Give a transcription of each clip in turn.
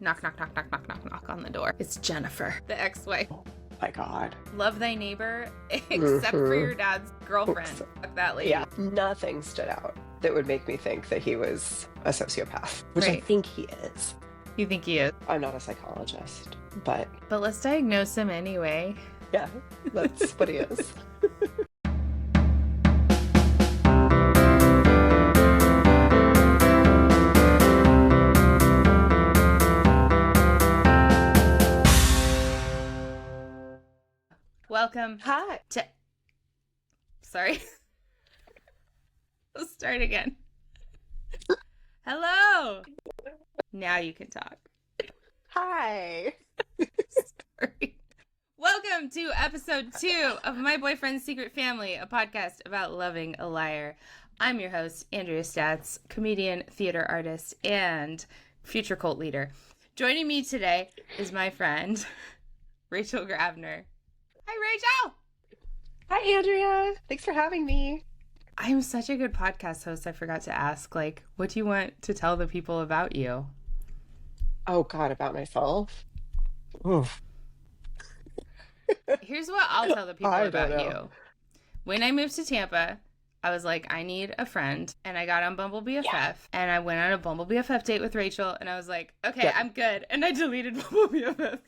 Knock, knock, knock, knock, knock, knock, knock on the door. It's Jennifer, the ex-wife. Oh my God. Love thy neighbor, except for your dad's girlfriend. Fuck that lady. Yeah, nothing stood out that would make me think that he was a sociopath, which I Right. think he is. You think he is? I'm not a psychologist, but But let's diagnose him anyway. yeah, that's what he is. Welcome Hi. to... Sorry. Let's start again. Hello. Now you can talk. Hi. Sorry. Welcome to episode 2 of My Boyfriend's Secret Family, a podcast about loving a liar. I'm your host, Andrea Stats, comedian, theater artist, and future cult leader. Joining me today is my friend, Rachel Grabner. Hi, Rachel! Hi, Andrea. Thanks for having me. I'm such a good podcast host, I forgot to ask, what do you want to tell the people about you? Oh, God, about myself? Oof. Here's what I'll tell the people I about don't know. you. When I moved to Tampa, I was like, I need a friend. And I got on Bumble BFF. Yeah. And I went on a Bumble BFF date with Rachel. And I was like, okay, Yeah. I'm good. And I deleted Bumble BFF.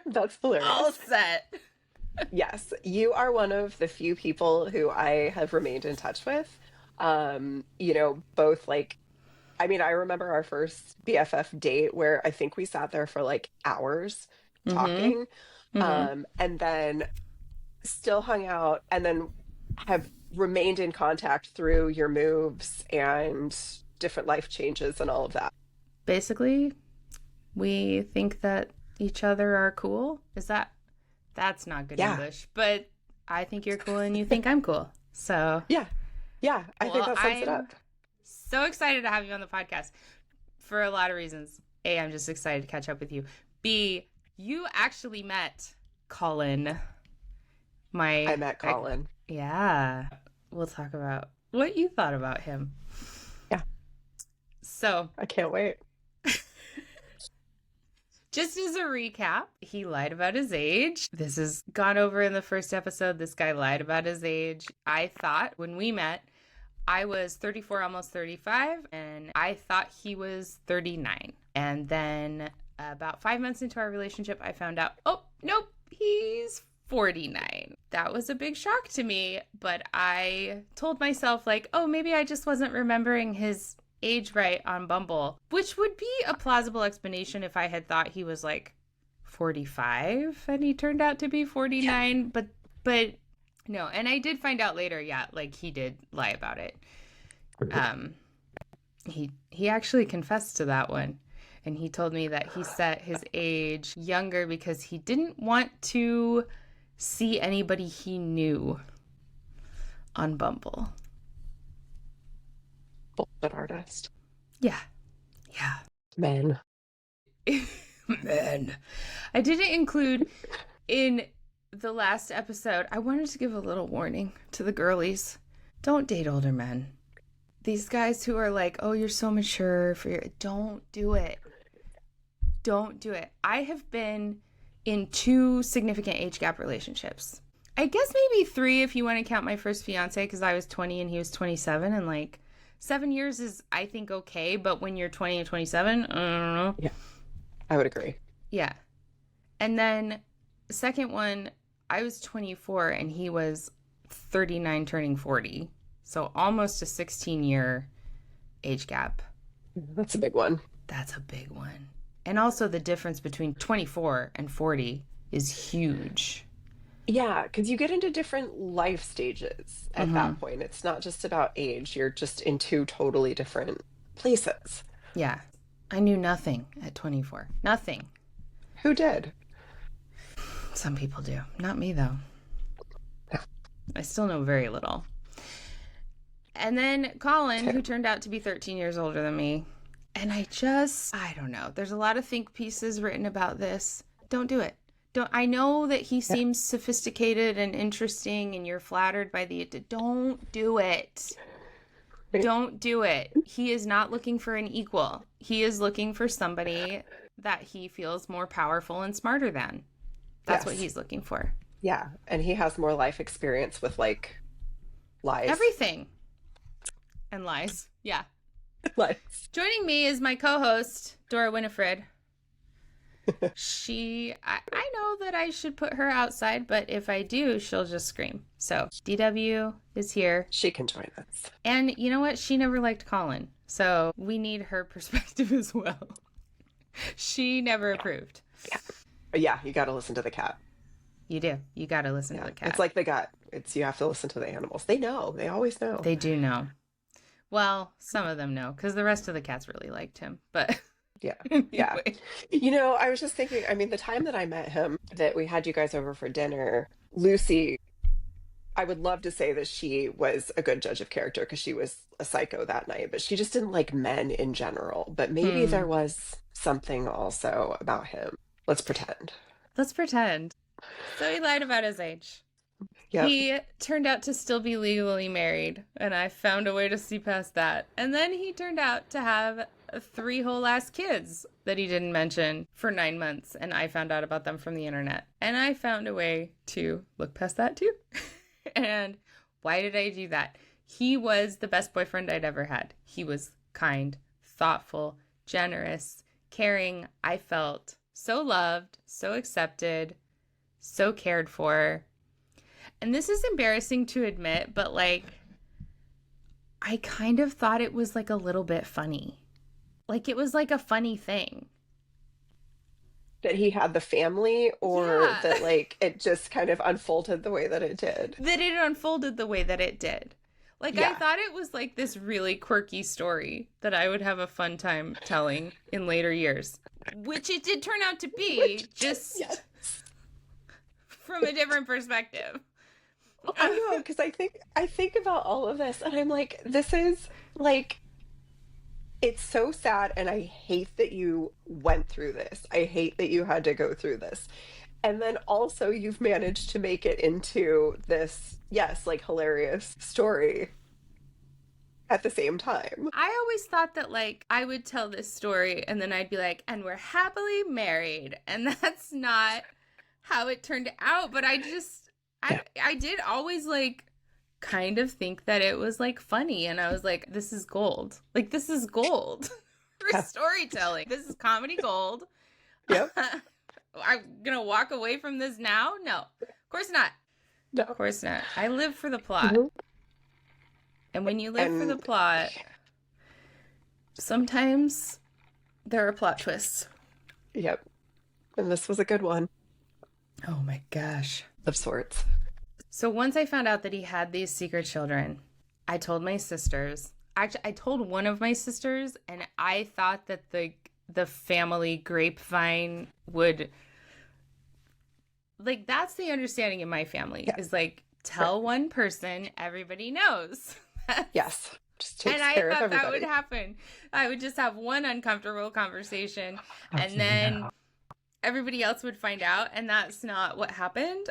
That's hilarious. All set. Yes, you are one of the few people who I have remained in touch with. Both I remember our first BFF date where I think we sat there for hours talking, and then still hung out, and then have remained in contact through your moves and different life changes and all of that. Basically, we think that each other are cool. That's not good Yeah. English, but I think you're cool and you think I'm cool. So Yeah, I think Well, that sums it I'm up. so excited to have you on the podcast for a lot of reasons. A, I'm just excited to catch up with you. B, you actually met Colin. I met Colin. Yeah. We'll talk about what you thought about him. Yeah. So, I can't wait. just as a recap, he lied about his age. This is gone over in the first episode. This guy lied about his age. I thought when we met, I was 34, almost 35, and I thought he was 39. And then about 5 months into our relationship, I found out, oh, nope, he's 49. That was a big shock to me, but I told myself maybe I just wasn't remembering his age right on Bumble, which would be a plausible explanation if I had thought he was 45 and he turned out to be 49. Yeah. But no, and I did find out later, he did lie about it. He actually confessed to that one, and he told me that he set his age younger because he didn't want to see anybody he knew on Bumble. Bullshit artist. Yeah. Men. Men. I didn't include in the last episode, I wanted to give a little warning to the girlies. Don't date older men. These guys who are oh, you're so mature don't do it. Don't do it. I have been in 2 significant age gap relationships. I guess maybe 3 if you want to count my first fiance, because I was 20 and he was 27, and 7 years is, I think, okay, but when you're 20 and 27, I don't know. Yeah, I would agree. Yeah. And then the second one, I was 24 and he was 39 turning 40. So almost a 16-year age gap. That's a big one. That's a big one. And also the difference between 24 and 40 is huge. Yeah, because you get into different life stages at that point. It's not just about age. You're just in 2 totally different places. Yeah. I knew nothing at 24. Nothing. Who did? Some people do. Not me, though. I still know very little. And then Colin, who turned out to be 13 years older than me. And I don't know. There's a lot of think pieces written about this. Don't do it. I know that he seems sophisticated and interesting and you're flattered by don't do it. Don't do it. He is not looking for an equal. He is looking for somebody that he feels more powerful and smarter than. That's what Yes. he's looking for. Yeah. And he has more life experience with like lies. Everything. And lies. Yeah. Lies. Joining me is my co-host, Dora Winifred. I know that I should put her outside, but if I do, she'll just scream. So DW is here. She can join us. And you know what? She never liked Colin. So we need her perspective as well. She never approved. Yeah. Yeah, you got to listen to the cat. You do. You got to listen Yeah. to the cat. It's like the gut. It's you have to listen to the animals. They know. They always know. They do know. Well, some of them know because the rest of the cats really liked him. But Yeah. anyway. Yeah. You know, I was just thinking, I mean, the time that I met him, that we had you guys over for dinner, Lucy, I would love to say that she was a good judge of character because she was a psycho that night, but she just didn't like men in general. But maybe there was something also about him. Let's pretend. Let's pretend. So he lied about his age. Yep. He turned out to still be legally married, and I found a way to see past that. And then he turned out to have 3 whole ass kids that he didn't mention for 9 months, and I found out about them from the internet. And I found a way to look past that too. And why did I do that? He was the best boyfriend I'd ever had. He was kind, thoughtful, generous, caring. I felt so loved, so accepted, so cared for. And this is embarrassing to admit, but like, I kind of thought it was like a little bit funny. Like, it was like a funny thing. That he had the family, or Yeah. that like it just kind of unfolded the way that it did. That it unfolded the way that it did. Like, I Yeah. thought it was like this really quirky story that I would have a fun time telling in later years. Which it did turn out to be, just Yes. from a different perspective. I know, because I think about all of this and I'm like, this is like, it's so sad, and I hate that you went through this. I hate that you had to go through this. And then also you've managed to make it into this, yes, like hilarious story at the same time. I always thought that, like, I would tell this story and then I'd be like, and we're happily married. And that's not how it turned out. But I did always, like, kind of think that it was, like, funny. And I was like, this is gold. Like, this is gold for storytelling. This is comedy gold. Yep. I'm going to walk away from this now? No. Of course not. No. Of course not. I live for the plot. Mhm. And when you live for the plot, sometimes there are plot twists. Yep. And this was a good one Oh my gosh. of sorts. So once I found out that he had these secret children, I told my sisters. Actually, I told one of my sisters, and I thought that the family grapevine would, like, that's the understanding in my family, Yeah. is like, tell one person, everybody knows. Yes. Just takes And I care of thought that everybody. would happen. I would just have one uncomfortable conversation, and then everybody else would find out, and that's not what happened.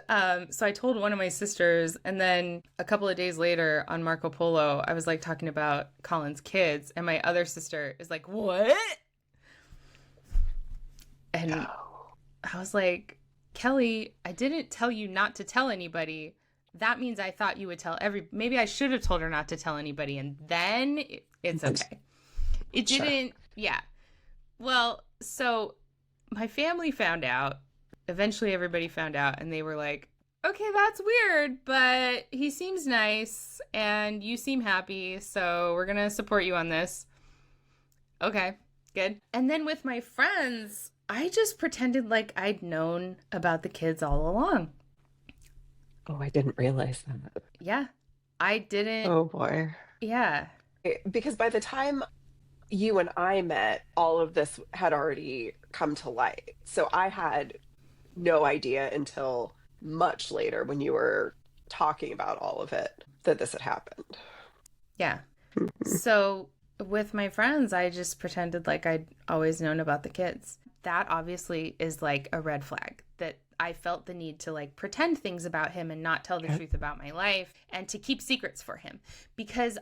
So I told one of my sisters, and then a couple of days later on Marco Polo, I was like talking about Colin's kids, and my other sister is like, "What?" And I was like, "Kelly, I didn't tell you not to tell anybody. That means I thought you would tell maybe I should have told her not to tell anybody, and then it's okay." It didn't, yeah. Well, so my family found out. Eventually everybody found out, and they were like, "Okay, that's weird, but he seems nice and you seem happy, so we're going to support you on this." Okay, good. And then with my friends, I just pretended like I'd known about the kids all along. Oh, I didn't realize that. Yeah. I didn't. Oh boy. Yeah. Because by the time you and I met, all of this had already come to light. So I had no idea until much later when you were talking about all of it that this had happened. Yeah. So with my friends, I just pretended like I'd always known about the kids. That obviously is like a red flag, that I felt the need to like pretend things about him and not tell the truth about my life and to keep secrets for him, because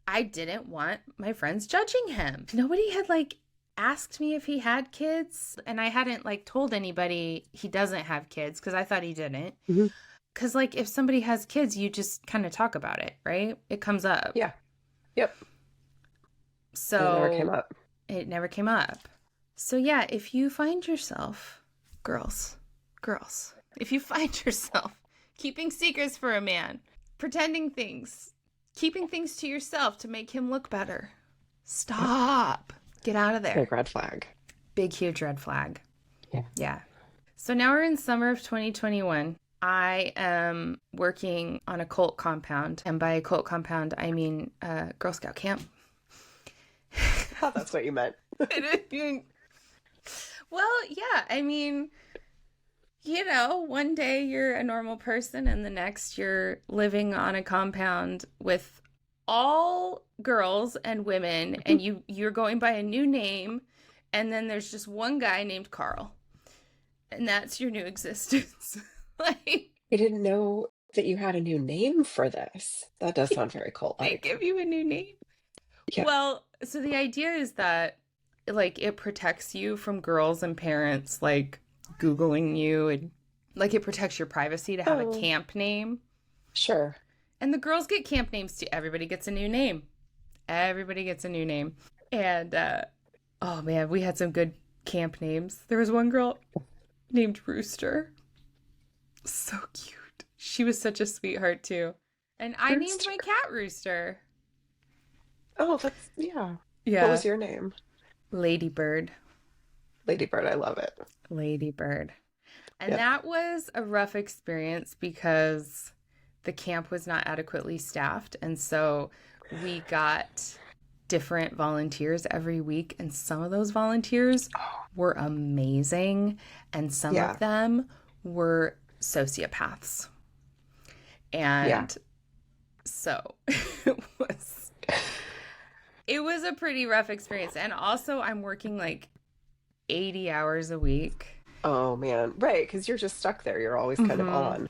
I didn't want my friends judging him. Nobody had like asked me if he had kids, and I hadn't like told anybody he doesn't have kids because I thought he didn't. Mhm. Because like if somebody has kids, you just kind of talk about it, right? It comes up. Yeah. Yep. And it never came So up. it never came up. So yeah, if you find yourself, girls, if you find yourself keeping secrets for a man, pretending things, keeping things to yourself to make him look better, stop. Get out of there. Big red flag. Big, huge red flag. Yeah. Yeah. So now we're in summer of 2021. I am working on a cult compound. And by a cult compound, I mean Girl Scout camp. I thought that's what you meant. Well, yeah. I mean, you know, one day you're a normal person and the next you're living on a compound with all girls and women and you're going by a new name, and then there's just one guy named Carl. And that's your new existence. Like, I didn't know that you had a new name for this. That does sound very they cult-like. give you a new name. Yeah. Well, so the idea is that like it protects you from girls and parents like Googling you, and like it protects your privacy to have a Oh, camp name. sure. And the girls get camp names too. Everybody gets a new name. Everybody gets a new name. And oh man, we had some good camp names. There was one girl named Rooster. So cute. She was such a sweetheart too. And I named Rooster. my cat Rooster. Oh, that's, yeah. What Yeah. was your name? Ladybird. Ladybird. I love it. Ladybird. And Yeah. that was a rough experience because the camp was not adequately staffed. And so we got different volunteers every week. And some of those volunteers were amazing. And some Yeah. of them were sociopaths. Yeah. And so it was a pretty rough experience. And also I'm working like 80 hours a week. Oh, man. Right. Because you're just stuck there. You're always kind of on.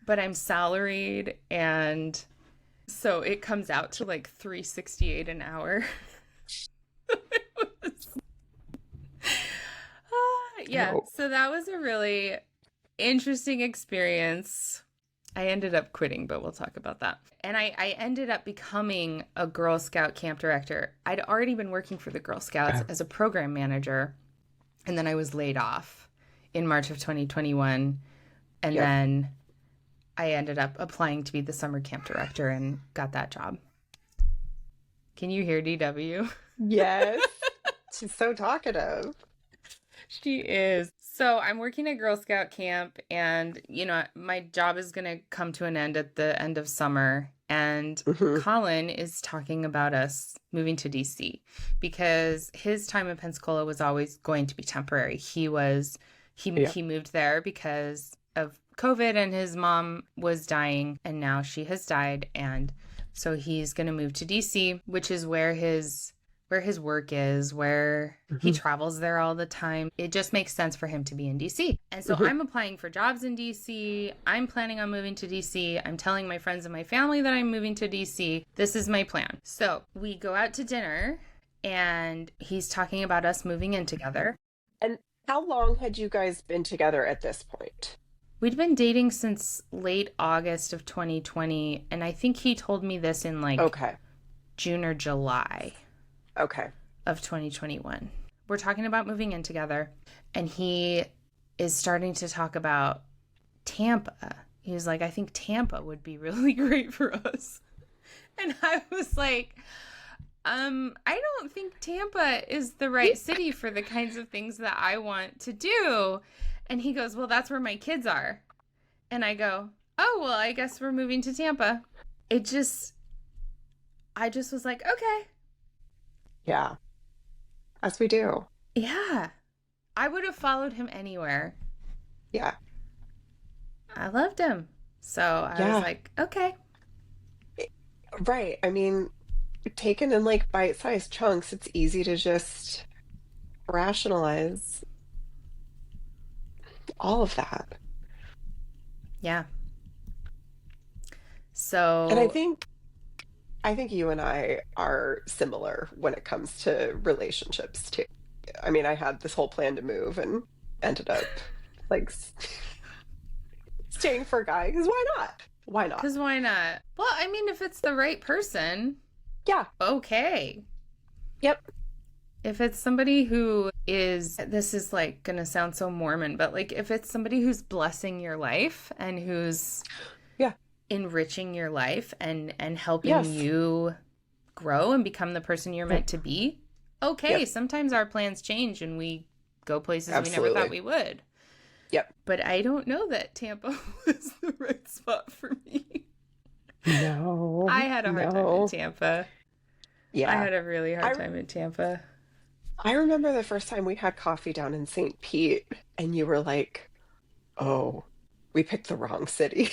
But I'm salaried, and so it comes out to like $3.68 an hour. Yeah, Oh, so that was a really interesting experience. I ended up quitting, but we'll talk about that. And I ended up becoming a Girl Scout camp director. I'd already been working for the Girl Scouts as a program manager, and then I was laid off in March of 2021. And yep. then I ended up applying to be the summer camp director and got that job. Can you hear DW? Yes. She's so talkative. She is. So I'm working at Girl Scout camp, and, you know, my job is going to come to an end at the end of summer. And Mhm. Colin is talking about us moving to DC because his time in Pensacola was always going to be temporary. He moved there because of COVID, and his mom was dying, and now she has died. And so he's going to move to DC, which is where his work is, where he travels there all the time. It just makes sense for him to be in DC. And so I'm applying for jobs in DC. I'm planning on moving to DC. I'm telling my friends and my family that I'm moving to DC. This is my plan. So we go out to dinner, and he's talking about us moving in together. And how long had you guys been together at this point? We'd been dating since late August of 2020, and I think he told me this in like Okay. June or July Okay. of 2021. We're talking about moving in together, and he is starting to talk about Tampa. He was like, I think Tampa would be really great for us. And I was like, I don't think Tampa is the right city for the kinds of things that I want to do. And he goes, well, that's where my kids are. And I go, oh, well, I guess we're moving to Tampa. I just was like, okay. Yeah. As we do. Yeah. I would have followed him anywhere. Yeah. I loved him. So I was Yeah. like, okay. Right. I mean, taken in like bite-sized chunks, it's easy to just rationalize all of that. Yeah. And I So, think I think you and I are similar when it comes to relationships too. I mean, I had this whole plan to move and ended up like staying for a guy because why not? Why not? Because why not? Well, I mean, if it's the right person, Yeah. okay. Yep. If it's somebody who is, this is like gonna sound so Mormon, but like if it's somebody who's blessing your life and who's Yeah. enriching your life and helping Yes. you grow and become the person you're meant Yep. to be, okay, Yep. sometimes our plans change and we go places we never thought Absolutely. we would. Yep. But I don't know that Tampa was the right spot for me. I No. had a hard time in No. Tampa. I Yeah. had a really hard I time in Tampa. I remember the first time we had coffee down in St. Pete, and you were like, "Oh, we picked the wrong city."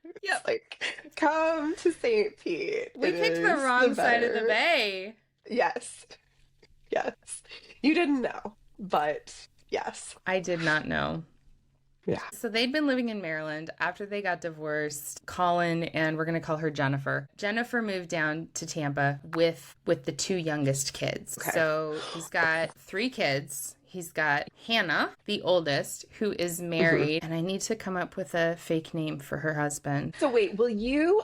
It's Yep. like, come to St. Pete. We It picked the is the wrong side of the better. bay. Yes. Yes. You didn't know, but yes. I did not know. Yeah. So they'd been living in Maryland after they got divorced. Colin, and we're going to call her Jennifer. Jennifer moved down to Tampa with the two youngest kids. Okay. So he's got three kids. He's got Hannah, the oldest, who is Hmm. married, and I need to come up with a fake name for her husband. So wait, will you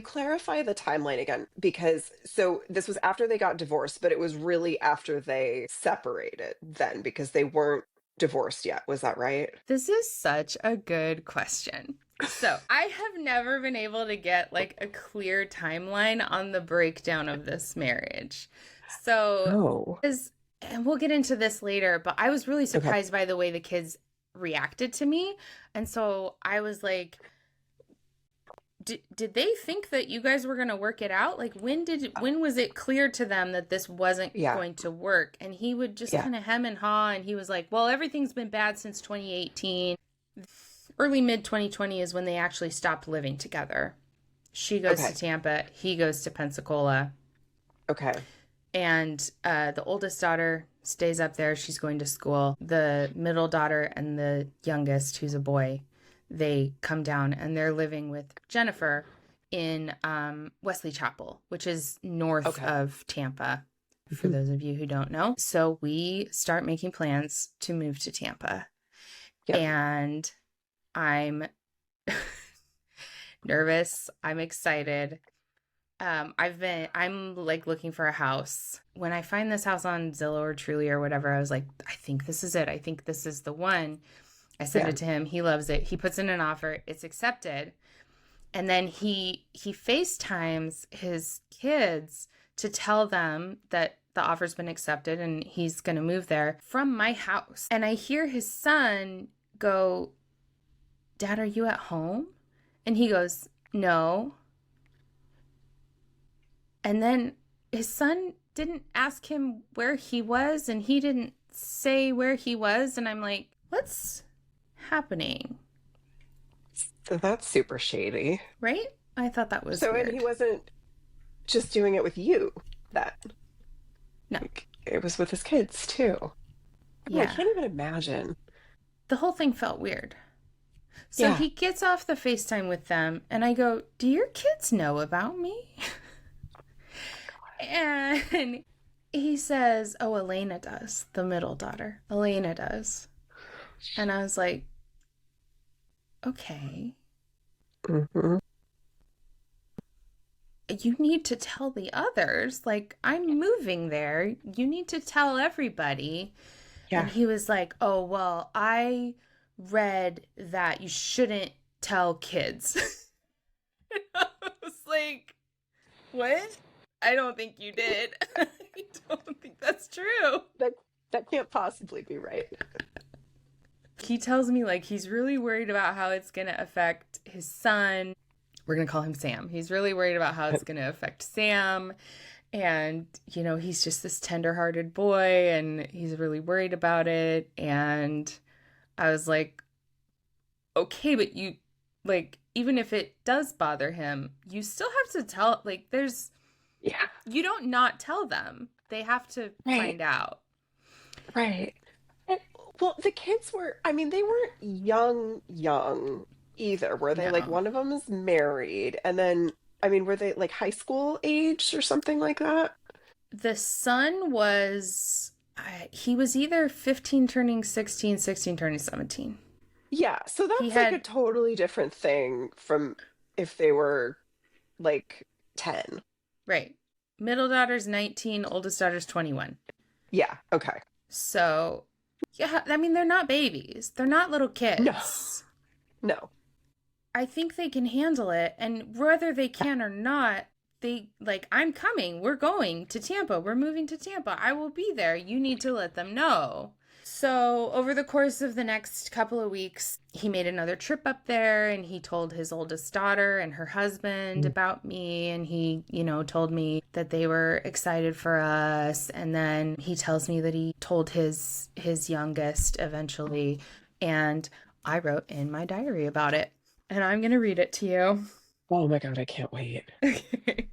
clarify the timeline again? Because so this was after they got divorced, but it was really after they separated then because they weren't divorced yet. Was that right? This is such a good question. So, I have never been able to get like a clear timeline on the breakdown of this marriage. So, Oh. and we'll get into this later, but I was really Okay. surprised by the way the kids reacted to me. And so I was like, did they think that you guys were going to work it out? Like when was it clear to them that this wasn't Yeah. going to work? And he would just Yeah. kind of hem and haw, and he was like, well, everything's been bad since 2018. Early mid 2020 is when they actually stopped living together. She goes Okay. to Tampa, he goes to Pensacola. Okay. And the oldest daughter stays up there. She's going to school. The middle daughter and the youngest, who's a boy, they come down and they're living with Jennifer in Wesley Chapel, which is north Okay. of Tampa, for Mhm. those of you who don't know. So we start making plans to move to Tampa. Yep. And I'm nervous. I'm excited. I'm like looking for a house. When I find this house on Zillow or Truly or whatever, I was like, I think this is it. I think this is the one. I send Yeah. it to him. He loves it. He puts in an offer. It's accepted. And then he FaceTimes his kids to tell them that the offer's been accepted and he's going to move there from my house. And I hear his son go, Dad, are you at home? And he goes, no. And then his son didn't ask him where he was, and he didn't say where he was. And I'm like, what's happening? So that's super shady. Right? I thought that was So, weird. and he wasn't just doing it with you, that No. like, it was with his kids too. Oh, I Yeah. can't even imagine. The whole thing felt weird. So Yeah. he gets off the FaceTime with them, and I go, do your kids know about me? And he says, oh, Elena does, the middle daughter. Elena does. And I was like, okay. Hmm. You need to tell the others. Like, I'm moving there. You need to tell everybody. Yeah. And he was like, oh, well, I read that you shouldn't tell kids. And I was like, what? I don't think you did. I don't think that's true. That can't possibly be right. He tells me like he's really worried about how it's going to affect his son. We're going to call him Sam. He's really worried about how it's going to affect Sam. And, you know, he's just this tender-hearted boy and he's really worried about it. And I was like, okay, but you, like, even if it does bother him, you still have to tell, like, Yeah. you don't not tell them. They have to Right. find out. Right. And, well, the kids were, I mean, they weren't young, young. either. Were they like No. one of them is married and then I mean were they like high school age or something like that? The son was, he was either 15 turning 16, 16 turning 17. Yeah, so He that's like a had, totally different thing from if they were like 10. right. Middle daughter's 19, oldest daughter's 21. Yeah, okay. So, yeah, I mean, they're not babies. They're not little No, kids. no. I think they can handle it. And whether they can or not, they like, I'm coming. We're going to Tampa. We're moving to Tampa. I will be there. You need to let them know. So, over the course of the next couple of weeks, he made another trip up there and he told his oldest daughter and her husband about me. And he, told me that they were excited for us. And then he tells me that he told his youngest eventually. And I wrote in my diary about it. And I'm going to read it to you. Oh my God, I can't wait. Okay.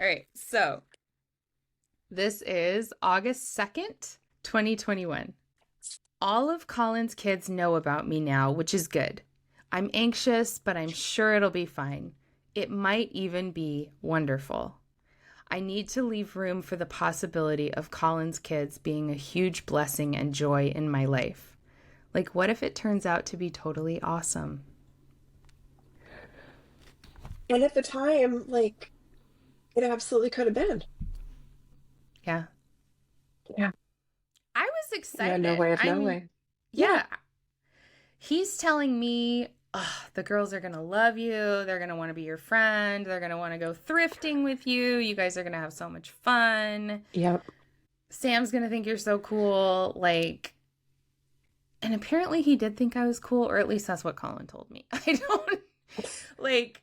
All right. So, this is August 2nd, 2021. All of Colin's kids know about me now, which is good. I'm anxious, but I'm sure it'll be fine. It might even be wonderful. I need to leave room for the possibility of Colin's kids being a huge blessing and joy in my life. Like, what if it turns out to be totally awesome? And at the time, like, it absolutely could have been. Yeah. Yeah. I was Yeah, no excited. way of I mean, knowing. Yeah. yeah, he's telling me, oh, the girls are going to love you. They're going to want to be your friend. They're going to want to go thrifting with you. You guys are going to have so much fun. Yep. Sam's going to think you're so cool. Like, and apparently he did think I was cool, or at least that's what Colin told me. I don't, like,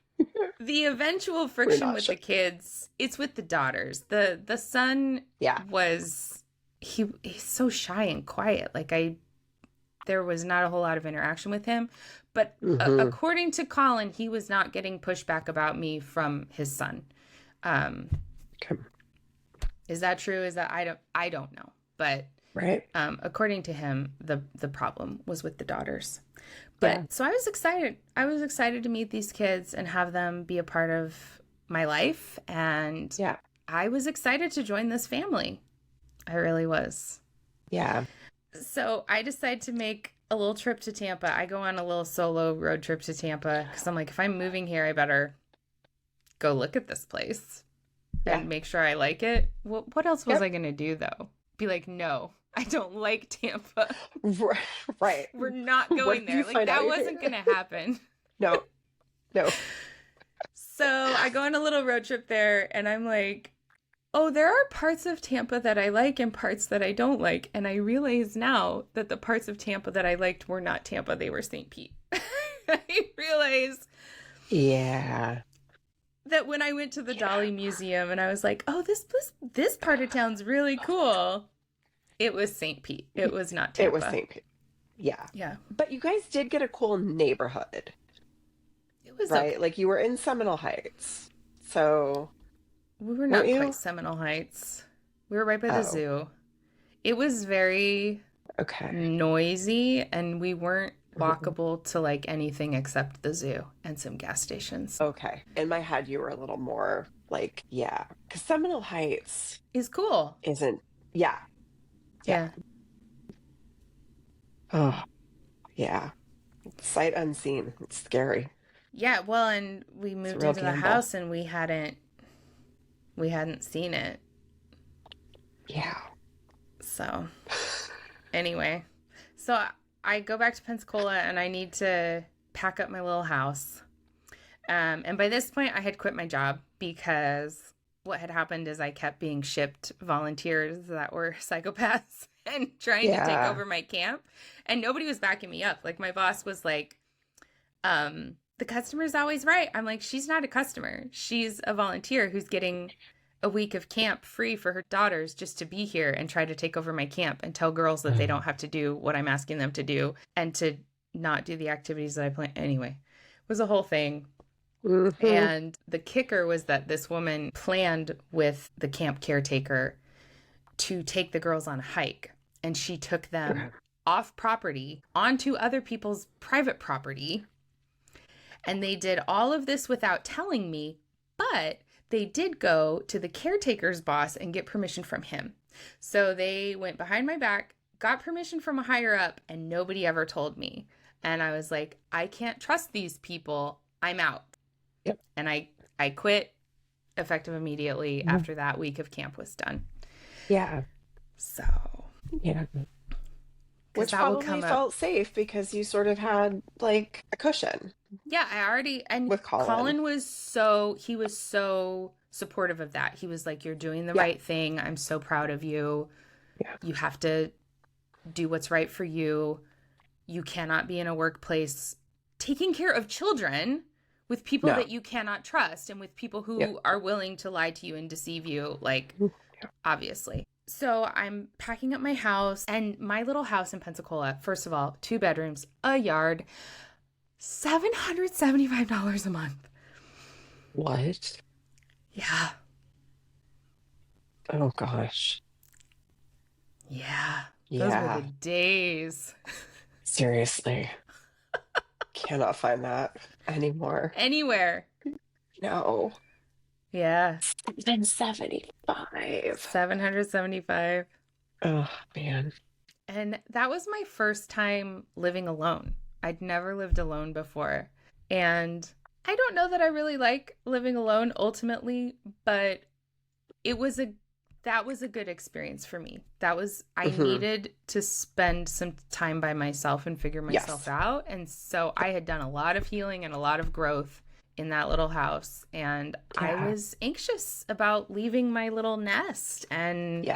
the eventual We're friction not with sure. the kids, it's with the daughters. The son Yeah. was, he's so shy and quiet. Like, there was not a whole lot of interaction with him. But Hmm. according to Colin, he was not getting pushback about me from his son. Okay. Is that true? Is that I don't know. But Right. according to him, the problem was with the daughters. Yeah. But so I was excited. I was excited to meet these kids and have them be a part of my life. And Yeah. I was excited to join this family. I really was. Yeah. So I decided to make a little trip to Tampa. I go on a little solo road trip to Tampa because I'm like, if I'm moving here, I better go look at this place Yeah. and make sure I like it. What else was Yep. I going to do though? Be like, no, I don't like Tampa. Right. We're not What going if there. you Like, find out that you're wasn't here? going to happen. No. No. So I go on a little road trip there and I'm like, oh, there are parts of Tampa that I like and parts that I don't like. And I realize now that the parts of Tampa that I liked were not Tampa, they were St. Pete. I realize Yeah. that when I went to the Yeah. Dolly Museum and I was like, oh, this part of town's really cool. It was St. Pete. It was not Tampa. It was St. Pete. Yeah. Yeah. But you guys did get a cool neighborhood, It was right? okay. Like you were in Seminole Heights. So, We were weren't not quite you? Seminole Heights. We were right by the Oh, zoo. It was very okay. noisy and we weren't Mhm. walkable to like anything except the zoo and some gas stations. Okay. In my head, you were a little more like, yeah, because Seminole Heights Is cool. isn't, yeah, yeah. Yeah. Oh, yeah. Sight unseen. It's scary. Yeah, well, and we It's a moved real into the gamble. house and we hadn't seen it. Yeah. So, anyway. So I go back to Pensacola and I need to pack up my little house. And by this point, I had quit my job because what had happened is I kept being shipped volunteers that were psychopaths and trying to take Yeah. over my camp. And nobody was backing me up. Like, my boss was like, the customer's always right. I'm like, she's not a customer. She's a volunteer who's getting a week of camp free for her daughters just to be here and try to take over my camp and tell girls that they don't have to do what I'm asking them to do and to not do the activities that I plan. Anyway, it was a whole thing. Hmm. And the kicker was that this woman planned with the camp caretaker to take the girls on a hike. And she took them off property onto other people's private property And they did all of this without telling me, but they did go to the caretaker's boss and get permission from him. So they went behind my back, got permission from a higher up, and nobody ever told me. And I was like, I can't trust these people. I'm out. Yep. And I quit effective immediately after that week of camp was done. Yeah. So. Yeah. Which probably felt safe because you sort of had like a cushion. Yeah, I already, and with Colin was so supportive of that. He was like, you're doing the right thing. I'm so proud of you. Yeah. You have to do what's right for you. You cannot be in a workplace taking care of children with people that you cannot trust and with people who are willing to lie to you and deceive you, like, obviously. So I'm packing up my house, and my little house in Pensacola, first of all, 2 bedrooms, a yard, $775 a month. What? Yeah. Oh, gosh. Yeah. Those were the days. Seriously. Cannot find that anymore. Anywhere. No. Yeah. Then 75. 775. Oh, man. And that was my first time living alone. I'd never lived alone before. And I don't know that I really like living alone ultimately, but that was a good experience for me. I needed to spend some time by myself and figure myself out. And so I had done a lot of healing and a lot of growth in that little house. And I was anxious about leaving my little nest and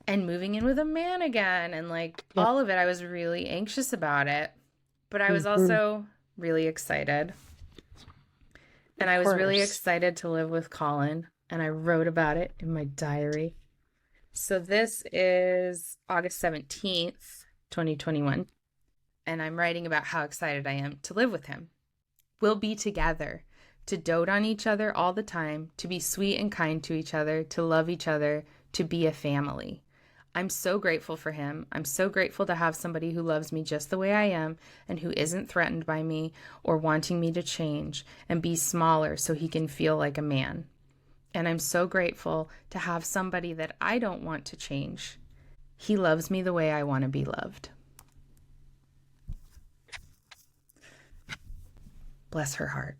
moving in with a man again. And like all of it, I was really anxious about it. But I was also really excited. And I was really excited to live with Colin. And I wrote about it in my diary. So this is August 17th, 2021. And I'm writing about how excited I am to live with him. We'll be together, to dote on each other all the time, to be sweet and kind to each other, to love each other, to be a family. I'm so grateful for him. I'm so grateful to have somebody who loves me just the way I am and who isn't threatened by me or wanting me to change and be smaller so he can feel like a man. And I'm so grateful to have somebody that I don't want to change. He loves me the way I want to be loved. Bless her heart.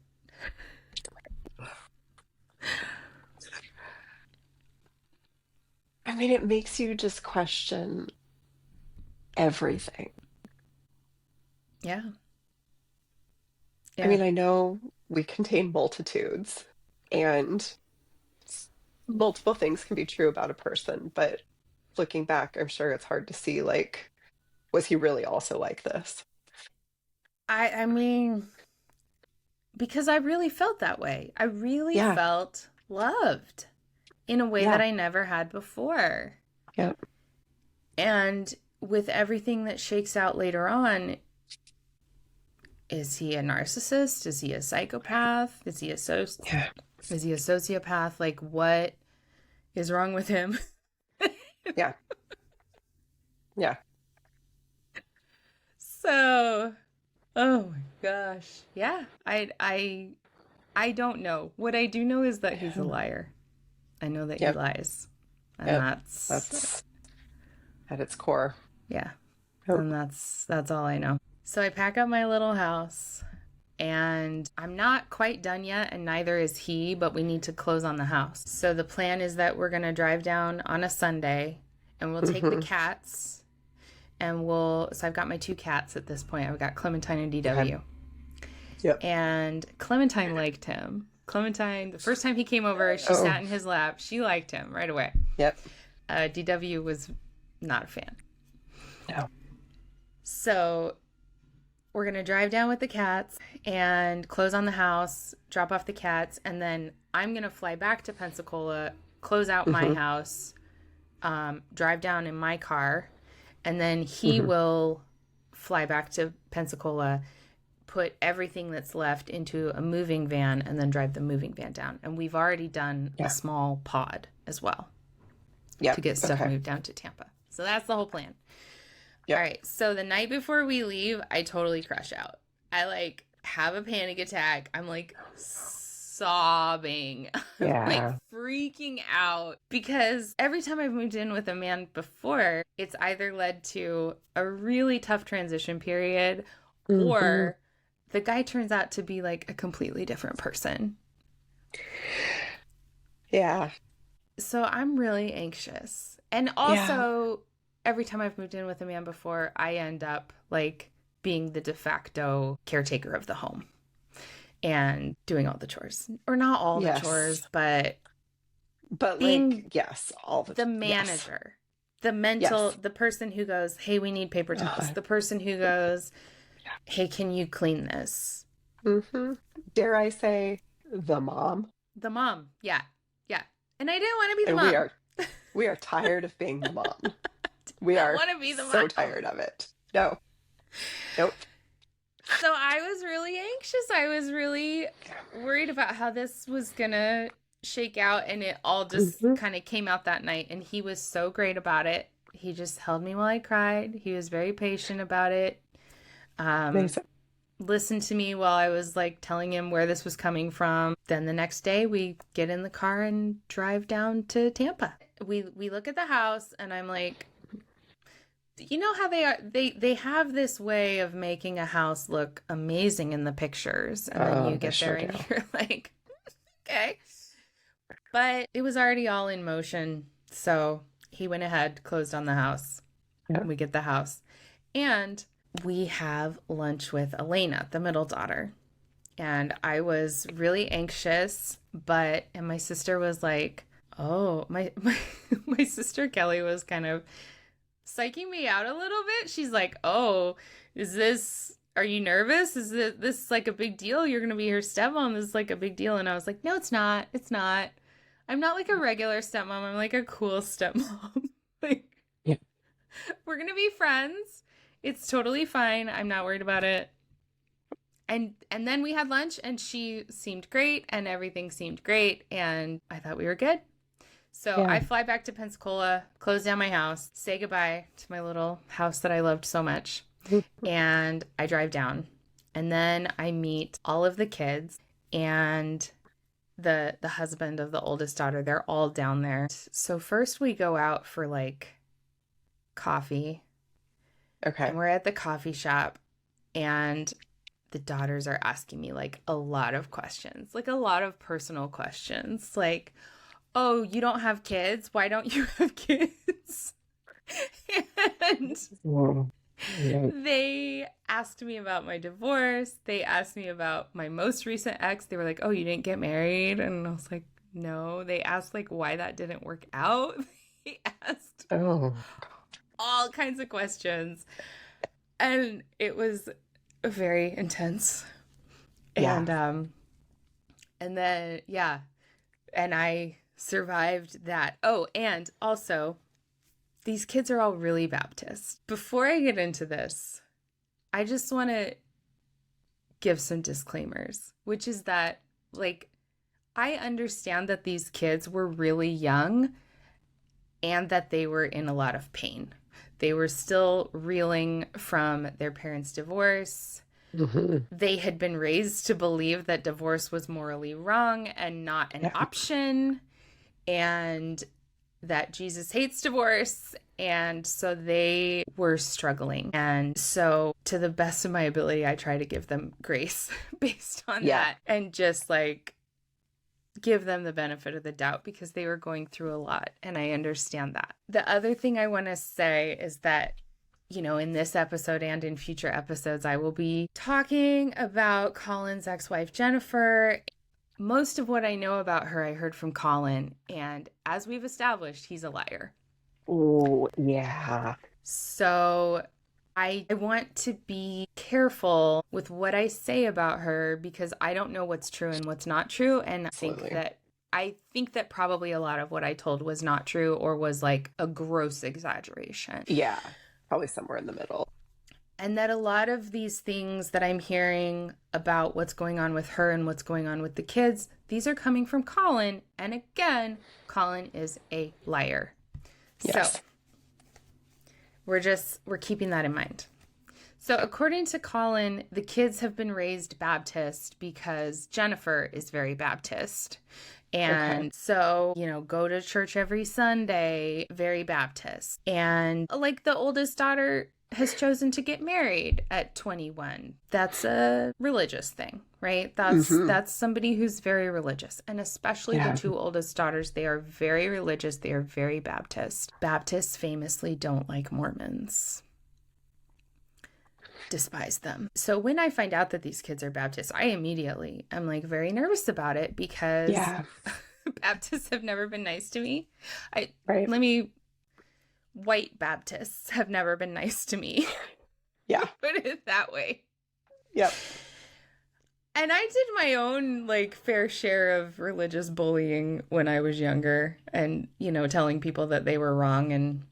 I mean, it makes you just question everything. Yeah. I mean, I know we contain multitudes and multiple things can be true about a person, but looking back, I'm sure it's hard to see, like, was he really also like this? I mean, because I really felt that way. I really felt loved in a way that I never had before. Yep. And with everything that shakes out later on, is he a narcissist? Is he a psychopath? Is he a sociopath? Like, what is wrong with him? Yeah. Yeah. So, oh my gosh. Yeah. I don't know. What I do know is that he's a liar. I know that he lies. And that's at its core. Yeah. And that's all I know. So I pack up my little house and I'm not quite done yet and neither is he, but we need to close on the house. So the plan is that we're going to drive down on a Sunday and we'll take the cats and so I've got my 2 cats at this point. I've got Clementine and DW. Yep. And Clementine liked him. Clementine, the first time he came over, she sat in his lap. She liked him right away. Yep. DW was not a fan. No. So we're going to drive down with the cats and close on the house, drop off the cats, and then I'm going to fly back to Pensacola, close out my house, drive down in my car, and then he will fly back to Pensacola, put everything that's left into a moving van, and then drive the moving van down. And we've already done a small pod as well to get stuff moved down to Tampa. So that's the whole plan. Yep. All right. So the night before we leave, I totally crash out. I have a panic attack. I'm like sobbing. I'm like Yeah. freaking out because every time I've moved in with a man before, it's either led to a really tough transition period Hmm. or the guy turns out to be like a completely different person. Yeah. So I'm really anxious. And Yeah. also, every time I've moved in with a man before, I end up like being the de facto caretaker of the home and doing all the chores. Or not all the Yes. chores, but But like, being yes, all the, the yes. manager, the mental, Yes. the person who goes, hey, we need paper towels. Uh, The person who goes, hey, can you clean this? hmm Dare I say the mom? The mom. Yeah. Yeah. And I didn't want to be the And mom. we are tired of being the mom. We I are want to be the so mom. tired of it. No. Nope. So I was really anxious. I was really worried about how this was going to shake out. And it all just Hmm. kind of came out that night. And he was so great about it. He just held me while I cried. He was very patient about it. Um, Amazing. listened to me while I was like telling him where this was coming from. Then the next day we get in the car and drive down to Tampa. We look at the house and I'm like, you know how they are, they have this way of making a house look amazing in the pictures and then you They get there sure and do. you're like, okay. But it was already all in motion. So he went ahead, closed on the house. Yeah. We get the house. And we have lunch with Elena, the middle daughter. And I was really anxious, and my sister was like, oh, my sister Kelly was kind of psyching me out a little bit. She's like, oh, are you nervous? This like a big deal? You're going to be her stepmom. This is like a big deal. And I was like, no, it's not. It's not. I'm not like a regular stepmom. I'm like a cool stepmom. Like, Yeah. we're going to be friends. It's totally fine. I'm not worried about it. And then we had lunch and she seemed great and everything seemed great and I thought we were good. So Yeah. I fly back to Pensacola, close down my house, say goodbye to my little house that I loved so much. And I drive down. And then I meet all of the kids and the husband of the oldest daughter. They're all down there. So first we go out for like coffee. Okay. And we're at the coffee shop and the daughters are asking me like a lot of questions, like a lot of personal questions. Like, oh, you don't have kids? Why don't you have kids? And Whoa. Yeah. they asked me about my divorce. They asked me about my most recent ex. They were like, oh, you didn't get married? And I was like, no. They asked like why that didn't work out. They asked Oh. all kinds of questions. And it was very intense. Yeah. And then yeah, and I survived that. Oh, and also these kids are all really Baptist. Before I get into this, I just want to give some disclaimers, which is that like I understand that these kids were really young and that they were in a lot of pain. They were still reeling from their parents' divorce. Hmm. They had been raised to believe that divorce was morally wrong and not an Yeah. option, and that Jesus hates divorce. And so they were struggling. And so, to the best of my ability, I try to give them grace based on Yeah. that and just like give them the benefit of the doubt because they were going through a lot. And I understand that. The other thing I want to say is that, you know, in this episode and in future episodes, I will be talking about Colin's ex-wife, Jennifer. Most of what I know about her, I heard from Colin. And as we've established, he's a liar. Oh, yeah. So I want to be careful with what I say about her because I don't know what's true and what's not true. And Absolutely. I think that probably a lot of what I told was not true or was like a gross exaggeration. Yeah. Probably somewhere in the middle. And that a lot of these things that I'm hearing about what's going on with her and what's going on with the kids, these are coming from Colin. And again, Colin is a liar. Yes. So we're keeping that in mind. So, according to Colin, the kids have been raised Baptist because Jennifer is very Baptist. Okay. And so, go to church every Sunday, very Baptist. And like the oldest daughter has chosen to get married at 21. That's a religious thing, right? Mm-hmm. That's somebody who's very religious. And especially the Yeah. two oldest daughters, they are very religious, they are very Baptist. Baptists famously don't like Mormons. Despise them. So when I find out that these kids are Baptists, I immediately am like very nervous about it because Yeah. Baptists have never been nice to me. Right. Let me White Baptists have never been nice to me. Yeah. Put it that way. Yep. And I did my own like fair share of religious bullying when I was younger and, telling people that they were wrong. And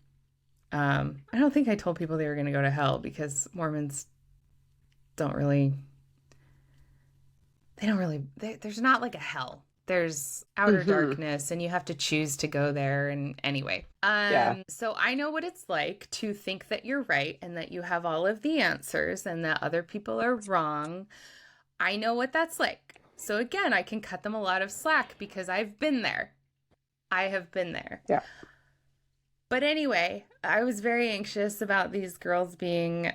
I don't think I told people they were going to go to hell because Mormons don't really, there's not like a hell. There's outer Mm-hmm. darkness and you have to choose to go there. And anyway, Yeah. so I know what it's like to think that you're right and that you have all of the answers and that other people are wrong. I know what that's like. So again, I can cut them a lot of slack because I've been there. I have been there. Yeah. But anyway, I was very anxious about these girls being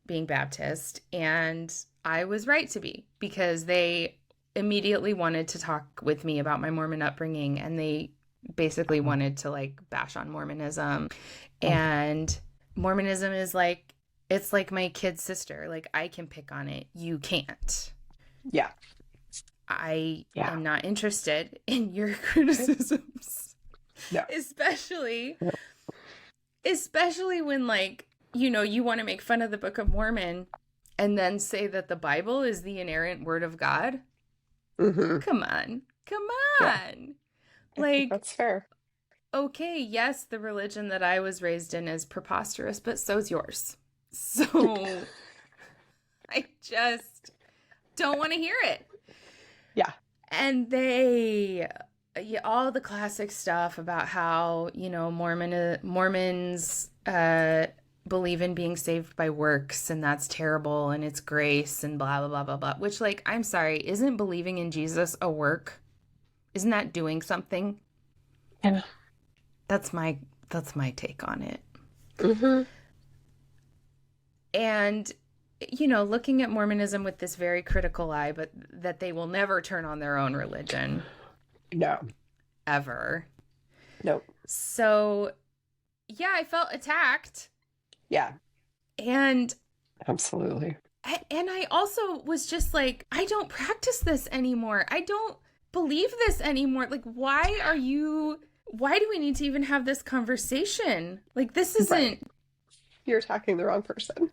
Baptist, and I was right to be because they immediately wanted to talk with me about my Mormon upbringing, and they basically wanted to like bash on Mormonism. Oh, And Mormonism is like it's like my kid sister. Like I can pick on it, you can't. yeah. I Yeah. am not interested in your criticisms, No. especially No. when like you want to make fun of the Book of Mormon and then say that the Bible is the inerrant word of God. Mm-hmm. Come on, Yeah. I think like, that's fair. okay, yes, the religion that I was raised in is preposterous, but so's yours. So I just don't want to hear it. Yeah. And they, yeah, all the classic stuff about how Mormons believe in being saved by works and that's terrible and it's grace and blah blah blah blah blah. Which, like, I'm sorry, isn't believing in Jesus a work? Isn't that doing something? Yeah. That's my take on it. Mm-hmm. And looking at Mormonism with this very critical eye, but that they will never turn on their own religion No. ever. No. So, yeah, I felt attacked. Yeah. And Absolutely. I also was just like, I don't practice this anymore. I don't believe this anymore. Like, why do we need to even have this conversation? Like, this isn't, Right. You're attacking the wrong person.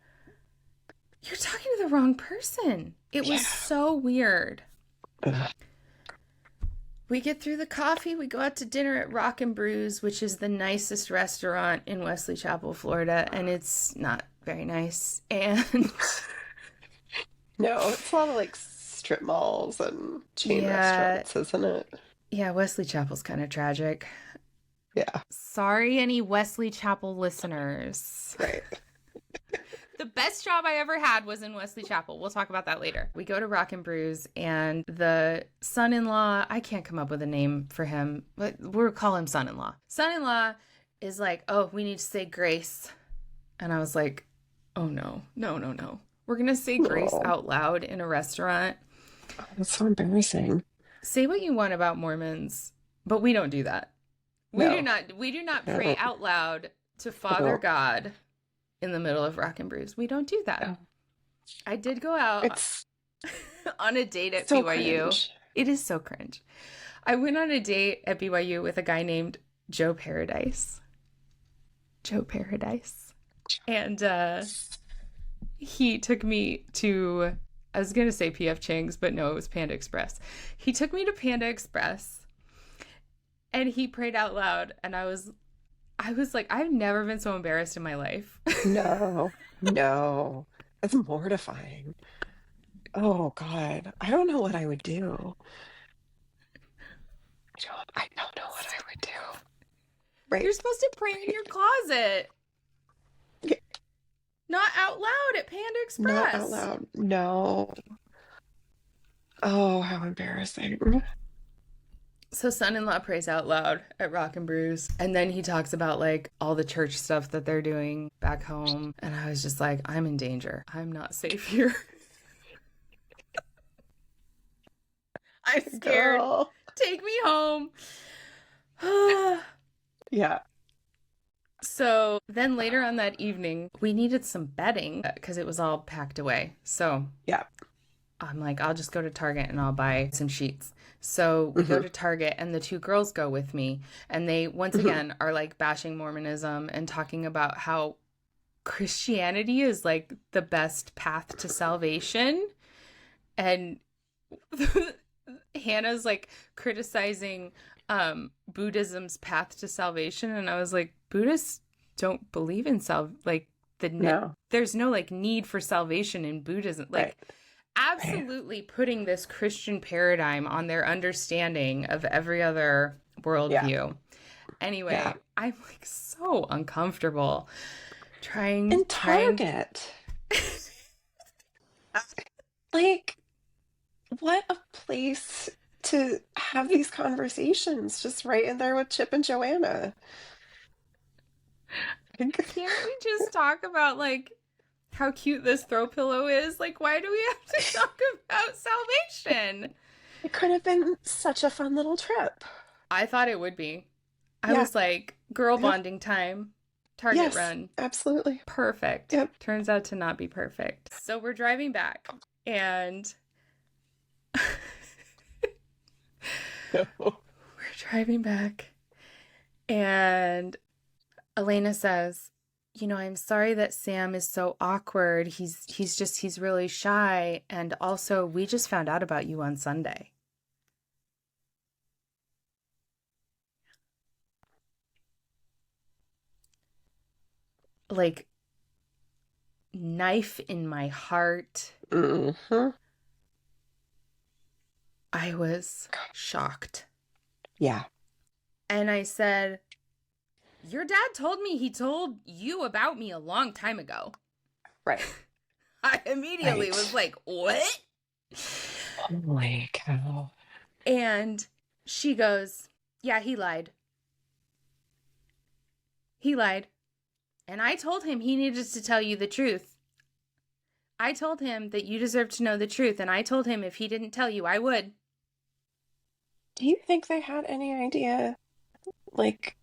you're talking to the wrong person. It Yeah. was so weird. Ugh. We get through the coffee, we go out to dinner at Rock and Brews, which is the nicest restaurant in Wesley Chapel, Florida, and it's not very nice. And No, it's a lot of like strip malls and chain yeah, restaurants, isn't it? yeah, Wesley Chapel's kind of tragic. Yeah. Sorry, any Wesley Chapel listeners. Right. The best job I ever had was in Wesley Chapel. We'll talk about that later. We go to Rock and Brews, and the son-in-law, I can't come up with a name for him, but we'll call him son-in-law. Son-in-law is like, oh, we need to say grace. And I was like, oh no, no, no, no. We're going to say grace Oh, out loud in a restaurant. that's so embarrassing. Say what you want about Mormons, but we don't do that. No. We do not pray No. out loud to Father No. God in the middle of Rock and Brews. We don't do that. No. I did go out It's on a date at so BYU. cringe. It is so cringe. I went on a date at BYU with a guy named Joe Paradise. Joe Paradise. And he took me to, I was going to say PF Chang's, but no, it was Panda Express. He took me to Panda Express and he prayed out loud. And I was like, I've never been so embarrassed in my life. No. No. It's mortifying. Oh God. I don't know what I would do. I don't know what I would do. Right. You're supposed to pray in Right. your closet. Yeah. Not out loud at Panda Not out Express. loud. No. Oh, how embarrassing. So son-in-law prays out loud at Rock and Brews, and then he talks about like all the church stuff that they're doing back home, and I was just like, I'm in danger. I'm not safe here. I'm scared. Girl. Take me home. Yeah. So then later on that evening, we needed some bedding because it was all packed away. So Yeah. I'm like, I'll just go to Target and I'll buy some sheets. So we go to Target and the two girls go with me. And they, once again, are like bashing Mormonism and talking about how Christianity is like the best path to salvation. And Hannah's like criticizing Buddhism's path to salvation. And I was like, Buddhists don't believe in No. there's no like need for salvation in Buddhism. Like, Right. absolutely putting this Christian paradigm on their understanding of every other worldview. Yeah. Anyway, Yeah. I'm like so uncomfortable In Target. Like, what a place to have these conversations, just right in there with Chip and Joanna. Can't we just talk about like how cute this throw pillow is? Like, why do we have to talk about salvation? It could have been such a fun little trip. I thought it would be. I Yeah. was like, girl Yeah. bonding time, Target Yes, run. absolutely. Perfect. Yep. Turns out to not be perfect. So we're driving back and we're driving back and Elena says, you know, I'm sorry that Sam is so awkward. He's really shy. And also, we just found out about you on Sunday. Like, knife in my heart. Mm-hmm. I was shocked. Yeah. And I said, your dad told me he told you about me a long time ago. Right. I immediately was like, what? Holy cow. And she goes, yeah, he lied. He lied. And I told him he needed to tell you the truth. I told him that you deserve to know the truth. And I told him if he didn't tell you, I would. Do you think they had any idea, like,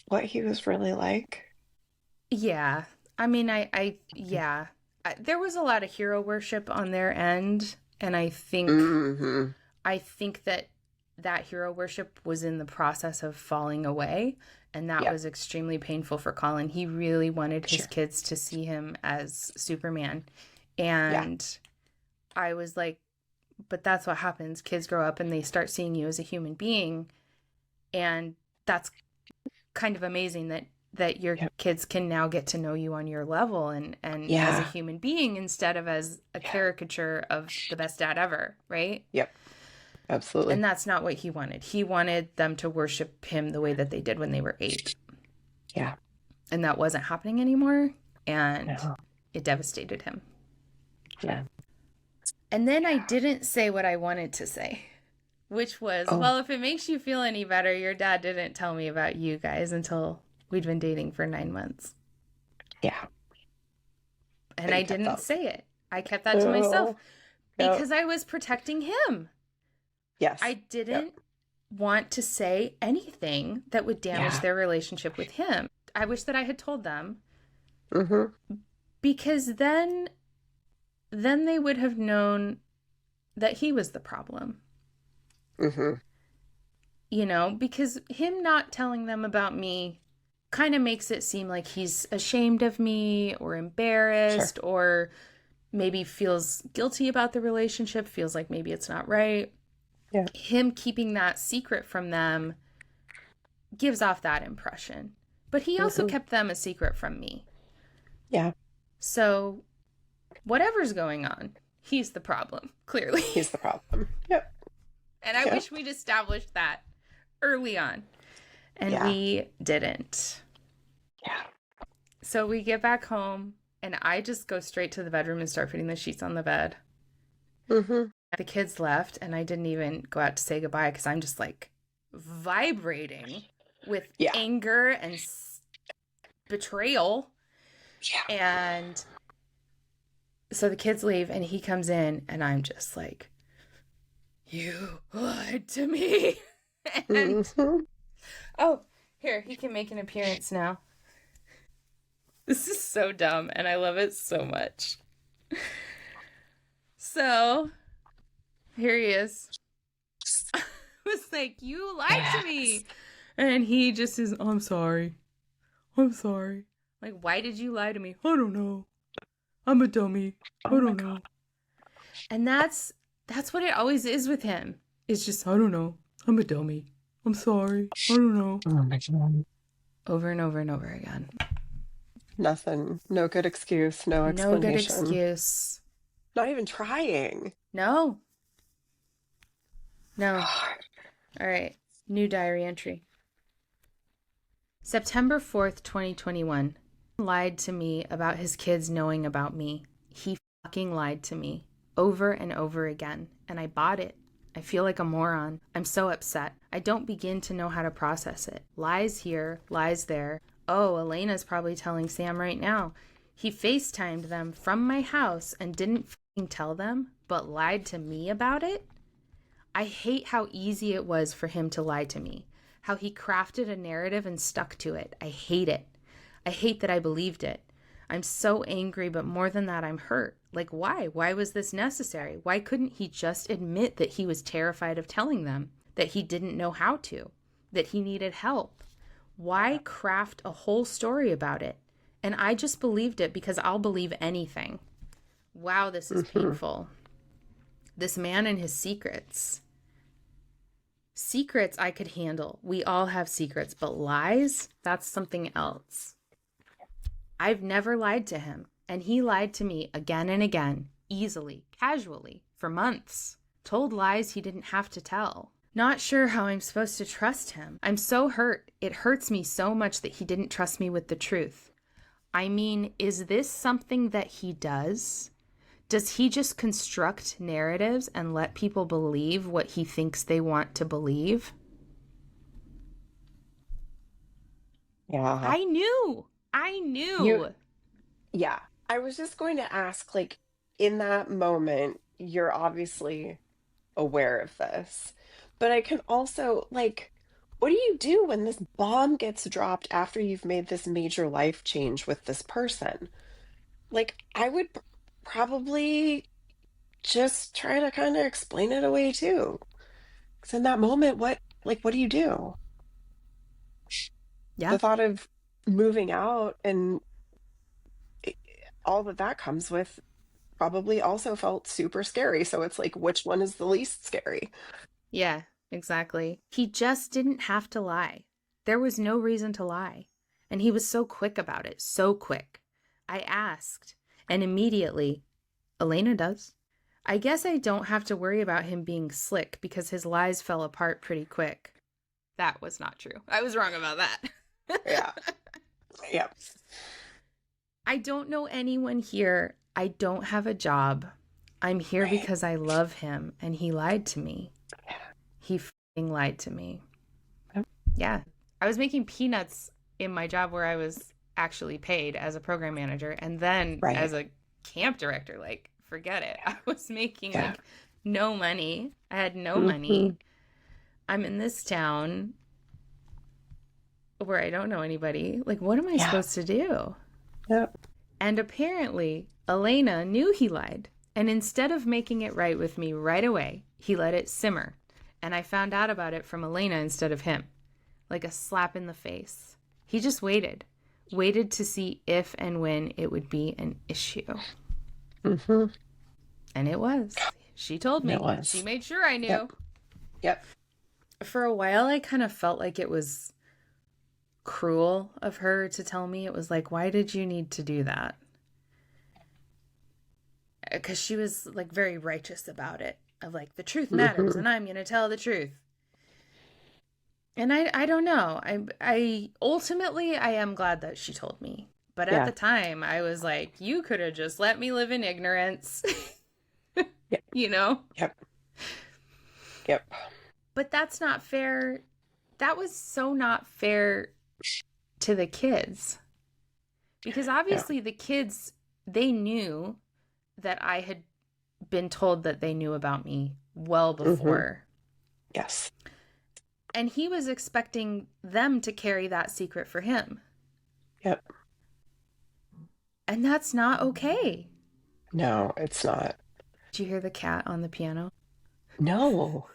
what he was really like? Yeah. I mean, yeah. There was a lot of hero worship on their end. And I think that hero worship was in the process of falling away. And that was extremely painful for Colin. He really wanted his kids to see him as Superman. And I was like, but that's what happens. Kids grow up and they start seeing you as a human being. And that's kind of amazing that your kids can now get to know you on your level and as a human being instead of as a caricature of the best dad ever, right? Yep. Absolutely. And that's not what he wanted. He wanted them to worship him the way that they did when they were 8. Yeah. And that wasn't happening anymore. And it devastated him. Yeah. And then I didn't say what I wanted to say, which was, well, if it makes you feel any better, your dad didn't tell me about you guys until we'd been dating for 9 months. Yeah. And I didn't say it. I kept that to myself because I was protecting him. Yes. I didn't want to say anything that would damage their relationship with him. I wish that I had told them. Because then they would have known that he was the problem. You know, because him not telling them about me kind of makes it seem like he's ashamed of me or embarrassed or maybe feels guilty about the relationship, feels like maybe it's not right. Yeah. Him keeping that secret from them gives off that impression. But he also kept them a secret from me. Yeah. So whatever's going on, he's the problem, clearly. He's the problem. Yep. And I wish we'd established that early on. And we didn't. Yeah. So we get back home And I just go straight to the bedroom and start putting the sheets on the bed. Mm-hmm. The kids left, and I didn't even go out to say goodbye because I'm just like vibrating with Yeah. anger and betrayal. Yeah. And so the kids leave, and he comes in, and I'm just like, you lied to me. And Mm-hmm. oh, here, he can make an appearance now. This is so dumb, and I love it so much. So, here he is. I was like, you lied to me. And he just is, I'm sorry. I'm sorry. Like, why did you lie to me? I don't know. I'm a dummy. I don't know. And that's what it always is with him. It's just, I don't know. I'm a dummy. I'm sorry. I don't know. Over and over and over again. Nothing. No good excuse. No No good explanation. excuse. Not even trying. No. No. God. All right. New diary entry. September 4th, 2021. Lied to me about his kids knowing about me. He fucking lied to me over and over again, and I bought it. I feel like a moron. I'm so upset. I don't begin to know how to process it. Lies here, lies there. Oh, Elena's probably telling Sam right now. He FaceTimed them from my house and didn't fucking tell them, but lied to me about it? I hate how easy it was for him to lie to me. How he crafted a narrative and stuck to it. I hate it. I hate that I believed it. I'm so angry, but more than that, I'm hurt. Like, why? Why was this necessary? Why couldn't he just admit that he was terrified of telling them, that he didn't know how to, that he needed help? Why craft a whole story about it? And I just believed it because I'll believe anything. Wow, this is painful. This man and his secrets. Secrets I could handle. We all have secrets, but lies, that's something else. I've never lied to him, and he lied to me again and again, easily, casually, for months. Told lies he didn't have to tell. Not sure how I'm supposed to trust him. I'm so hurt. It hurts me so much that he didn't trust me with the truth. I mean, is this something that he does? Does he just construct narratives and let people believe what he thinks they want to believe? Yeah. I knew. Yeah. I was just going to ask, like, in that moment, you're obviously aware of this, but I can also, like, what do you do when this bomb gets dropped after you've made this major life change with this person? Like, I would probably just try to kind of explain it away too. Because in that moment, what do you do? Yeah. The thought of moving out and all that comes with probably also felt super scary. So it's like, which one is the least scary? Yeah, exactly. He just didn't have to lie. There was no reason to lie. And he was so quick about it, so quick. I asked, and immediately, Elena does. I guess I don't have to worry about him being slick because his lies fell apart pretty quick. That was not true. I was wrong about that. Yeah. Yeah. I don't know anyone here. I don't have a job. I'm here Right. because I love him, and he lied to me. Yeah. He f***ing lied to me. Yep. Yeah. I was making peanuts in my job where I was actually paid as a program manager, and then Right. as a camp director, like, forget it. I was making Yeah. like no money. I had no money. I'm in this town where I don't know anybody. Like, what am I Yeah. supposed to do? Yep. And apparently, Elena knew he lied. And instead of making it right with me right away, he let it simmer. And I found out about it from Elena instead of him. Like a slap in the face. He just waited to see if and when it would be an issue. Mm-hmm. And it was. She told me. It was. She made sure I knew. Yep. For a while, I kind of felt like it was cruel of her to tell me. It was like, why did you need to do that? Because she was like very righteous about it. Of like, the truth matters and I'm going to tell the truth. And I don't know. I ultimately, I am glad that she told me. But at Yeah. the time, I was like, you could have just let me live in ignorance, Yep. you know? Yep. Yep. But that's not fair. That was so not fair to the kids. Because Yeah. obviously the kids, they knew that I had been told that they knew about me well Mm-hmm. before. Yes. And he was expecting them to carry that secret for him. Yep. And that's not okay. No, it's not. Did you hear the cat on the piano? No.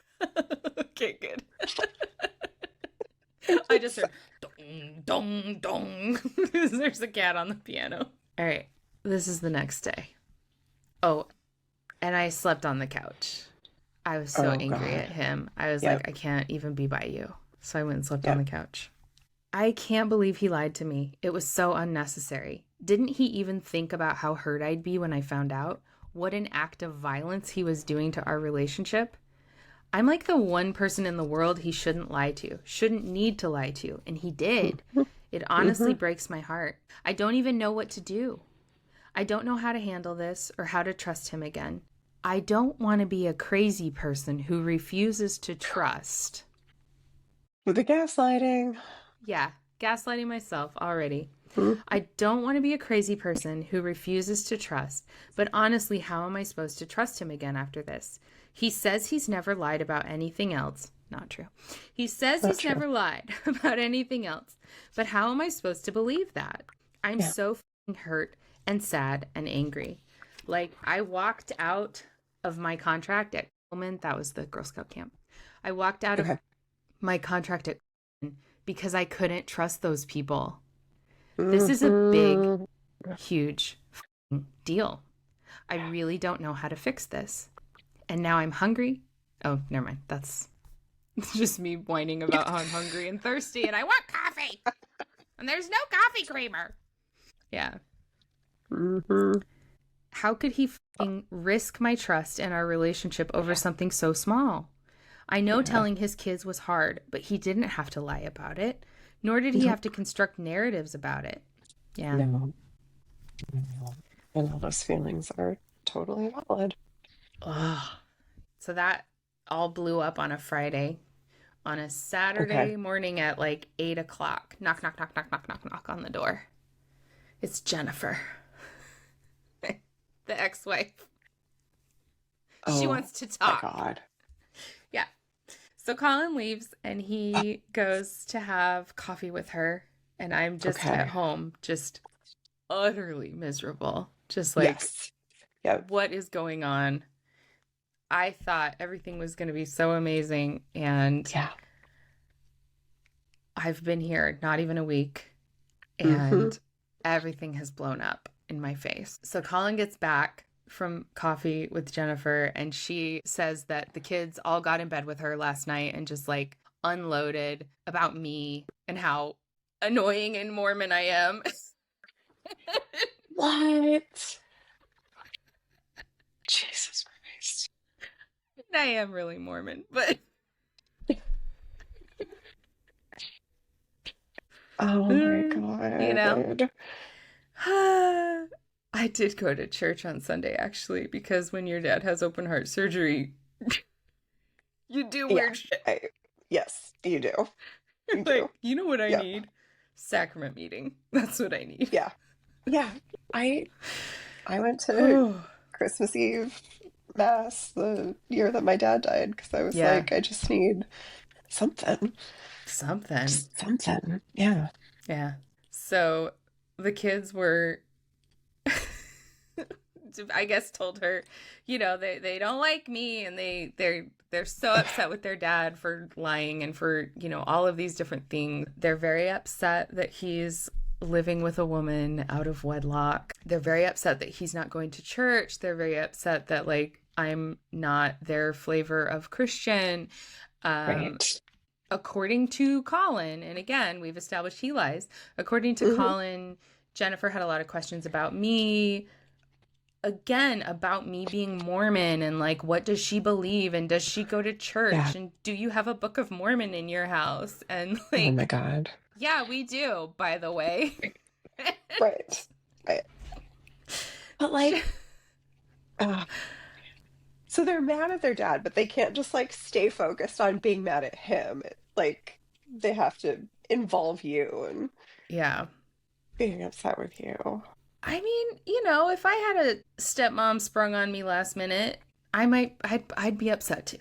Okay, good. I I just just, heard dong, dong, dong. There's a cat on the piano. All right, this is the next day. Oh, and I slept on the couch. I was so oh angry God. at him. I was like, Yep. I can't even be by you. So I went and slept on the Yep. couch. I can't believe he lied to me. It was so unnecessary. Didn't he even think about how hurt I'd be when I found out? What an act of violence he was doing to our relationship. I'm like the one person in the world he shouldn't lie to, shouldn't need to lie to, and he did. It honestly Mm-hmm. breaks my heart. I don't even know what to do. I don't know how to handle this or how to trust him again. I don't want to be a crazy person who refuses to trust. With the gaslighting. Yeah, gaslighting myself already. Mm. I don't want to be a crazy person who refuses to trust, but honestly, how am I supposed to trust him again after this? He says he's never lied about anything else. Not true. He says Not he's true. never lied about anything else, but how am I supposed to believe that? I'm Yeah. so hurt and sad and angry. Like, I walked out of my contract at Coleman. That was the Girl Scout camp. I walked out of Okay. my contract at Coleman because I couldn't trust those people. This is a big, Mm-hmm. huge deal. I really don't know how to fix this. And now I'm hungry. Oh, never mind. That's just me whining about how I'm hungry and thirsty and I want coffee. And there's no coffee creamer. Yeah. Mm-hmm. How could he risk my trust and our relationship over something so small? I know Yeah. telling his kids was hard, but he didn't have to lie about it, nor did he have Nope. to construct narratives about it. Yeah. No. No. And all those feelings are totally valid. Ugh. So that all blew up on a Friday. On a Okay. Saturday morning at like 8 o'clock. Knock, knock, knock, knock, knock, knock, knock on the door. It's Jennifer, the ex wife. She Oh wants to my talk. God. Yeah. So Colin leaves and he goes to have coffee with her. And I'm just at Okay. home, just utterly miserable. Just like, Yes. Yep. what is going on? I thought everything was going to be so amazing. And Yeah. I've been here not even a week. Mm-hmm. And everything has blown up in my face. So Colin gets back from coffee with Jennifer and she says that the kids all got in bed with her last night and just like unloaded about me and how annoying and Mormon I am. What? Jesus Christ. I am really Mormon, but Oh my you know, God. I did go to church on Sunday actually because when your dad has open heart surgery, you do Yeah. weird shit. I, yes, you do. You do. Like, you know what I Yep. need? Sacrament meeting. That's what I need. Yeah. Yeah. I I went to Christmas Eve mass the year that my dad died because I was Yeah, like, I just need something. something. Just something. Yeah. Yeah. So the kids were, I guess, told her, they don't like me, and they're so upset with their dad for lying and for all of these different things. They're very upset that he's living with a woman out of wedlock. They're very upset that he's not going to church. They're very upset that like I'm not their flavor of Christian. Um, Right. According to Colin, and again, we've established he lies. According to Hmm. Colin, Jennifer had a lot of questions about me. Again, about me being Mormon and like, what does she believe? And does she go to Yeah. church? And do you have a Book of Mormon in your house? And Oh my like, God. yeah, we do, by the way. Right. Right. But like, uh, so they're mad at their dad, but they can't just like stay focused on being mad at him. Like they have to involve you and Yeah. being upset with you. I mean, if I had a stepmom sprung on me last minute, I'd be upset too.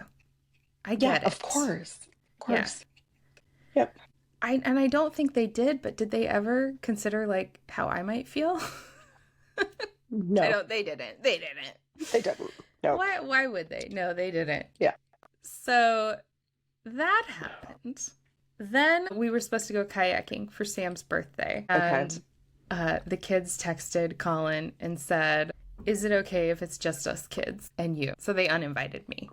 I Yeah, get of it. course. Of Yeah. course. Yep. And I don't think they did, but did they ever consider like how I might feel? I No, don't they didn't. They didn't. they didn't. Nope. Why would they? No, they didn't. Yeah. So that happened. Then we were supposed to go kayaking for Sam's birthday. Okay. And the kids texted Colin and said, "Is it okay if it's just us kids and you?" So they uninvited me.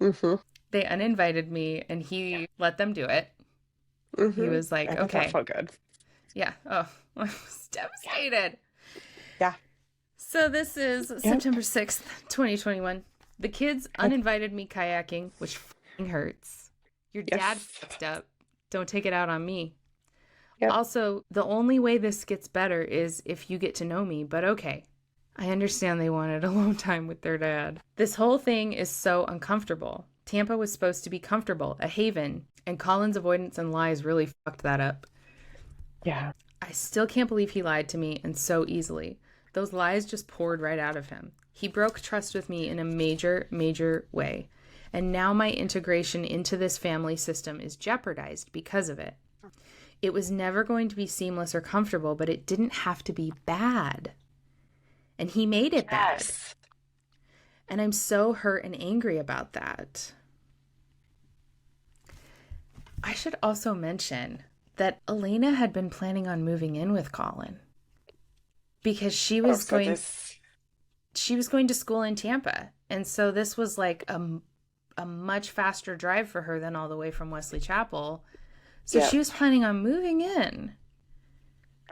Mm-hmm. They uninvited me and he let them do it. He Mm-hmm. was like, I bet that okay. felt good. Yeah. Oh, I was devastated. Yeah. So this is Yep. September 6th, 2021. The kids uninvited me kayaking, which f***ing hurts. Your dad Yes. fucked up. Don't take it out on me. Yep. Also, the only way this gets better is if you get to know me, but okay. I understand they wanted alone time with their dad. This whole thing is so uncomfortable. Tampa was supposed to be comfortable, a haven, and Colin's avoidance and lies really fucked that up. Yeah. I still can't believe he lied to me and so easily. Those lies just poured right out of him. He broke trust with me in a major, major way. And now my integration into this family system is jeopardized because of it. It was never going to be seamless or comfortable, but it didn't have to be bad. And he made it bad. Yes. And I'm so hurt and angry about that. I should also mention that Elena had been planning on moving in with Colin because she was going to school in Tampa. And so this was like a much faster drive for her than all the way from Wesley Chapel. So Yep. she was planning on moving in,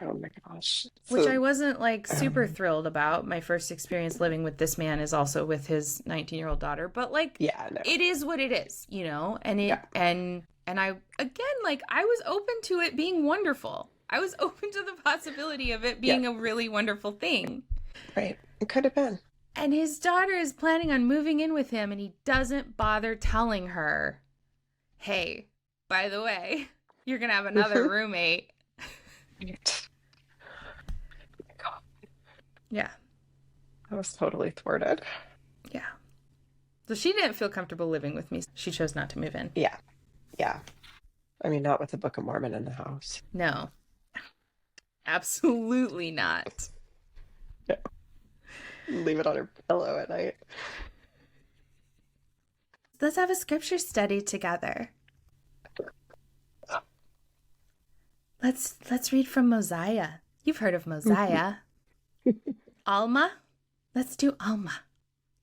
Oh my gosh. which So, I wasn't like super thrilled about. My first experience living with this man is also with his 19-year-old daughter, but like yeah, no. it is what it is, and it Yeah. and I again, like I was open to it being wonderful. I was open to the possibility of it being a really wonderful thing. Right. It could have been. And his daughter is planning on moving in with him, and he doesn't bother telling her, "Hey, by the way, you're gonna have another roommate." Right. God, Yeah. I was totally thwarted. Yeah. So she didn't feel comfortable living with me. She chose not to move in. Yeah. Yeah. I mean, not with the Book of Mormon in the house. No. Absolutely not. Yeah. Leave it on her pillow at night. Let's have a scripture study together. Let's read from Mosiah. You've heard of Mosiah. Alma? Let's do Alma.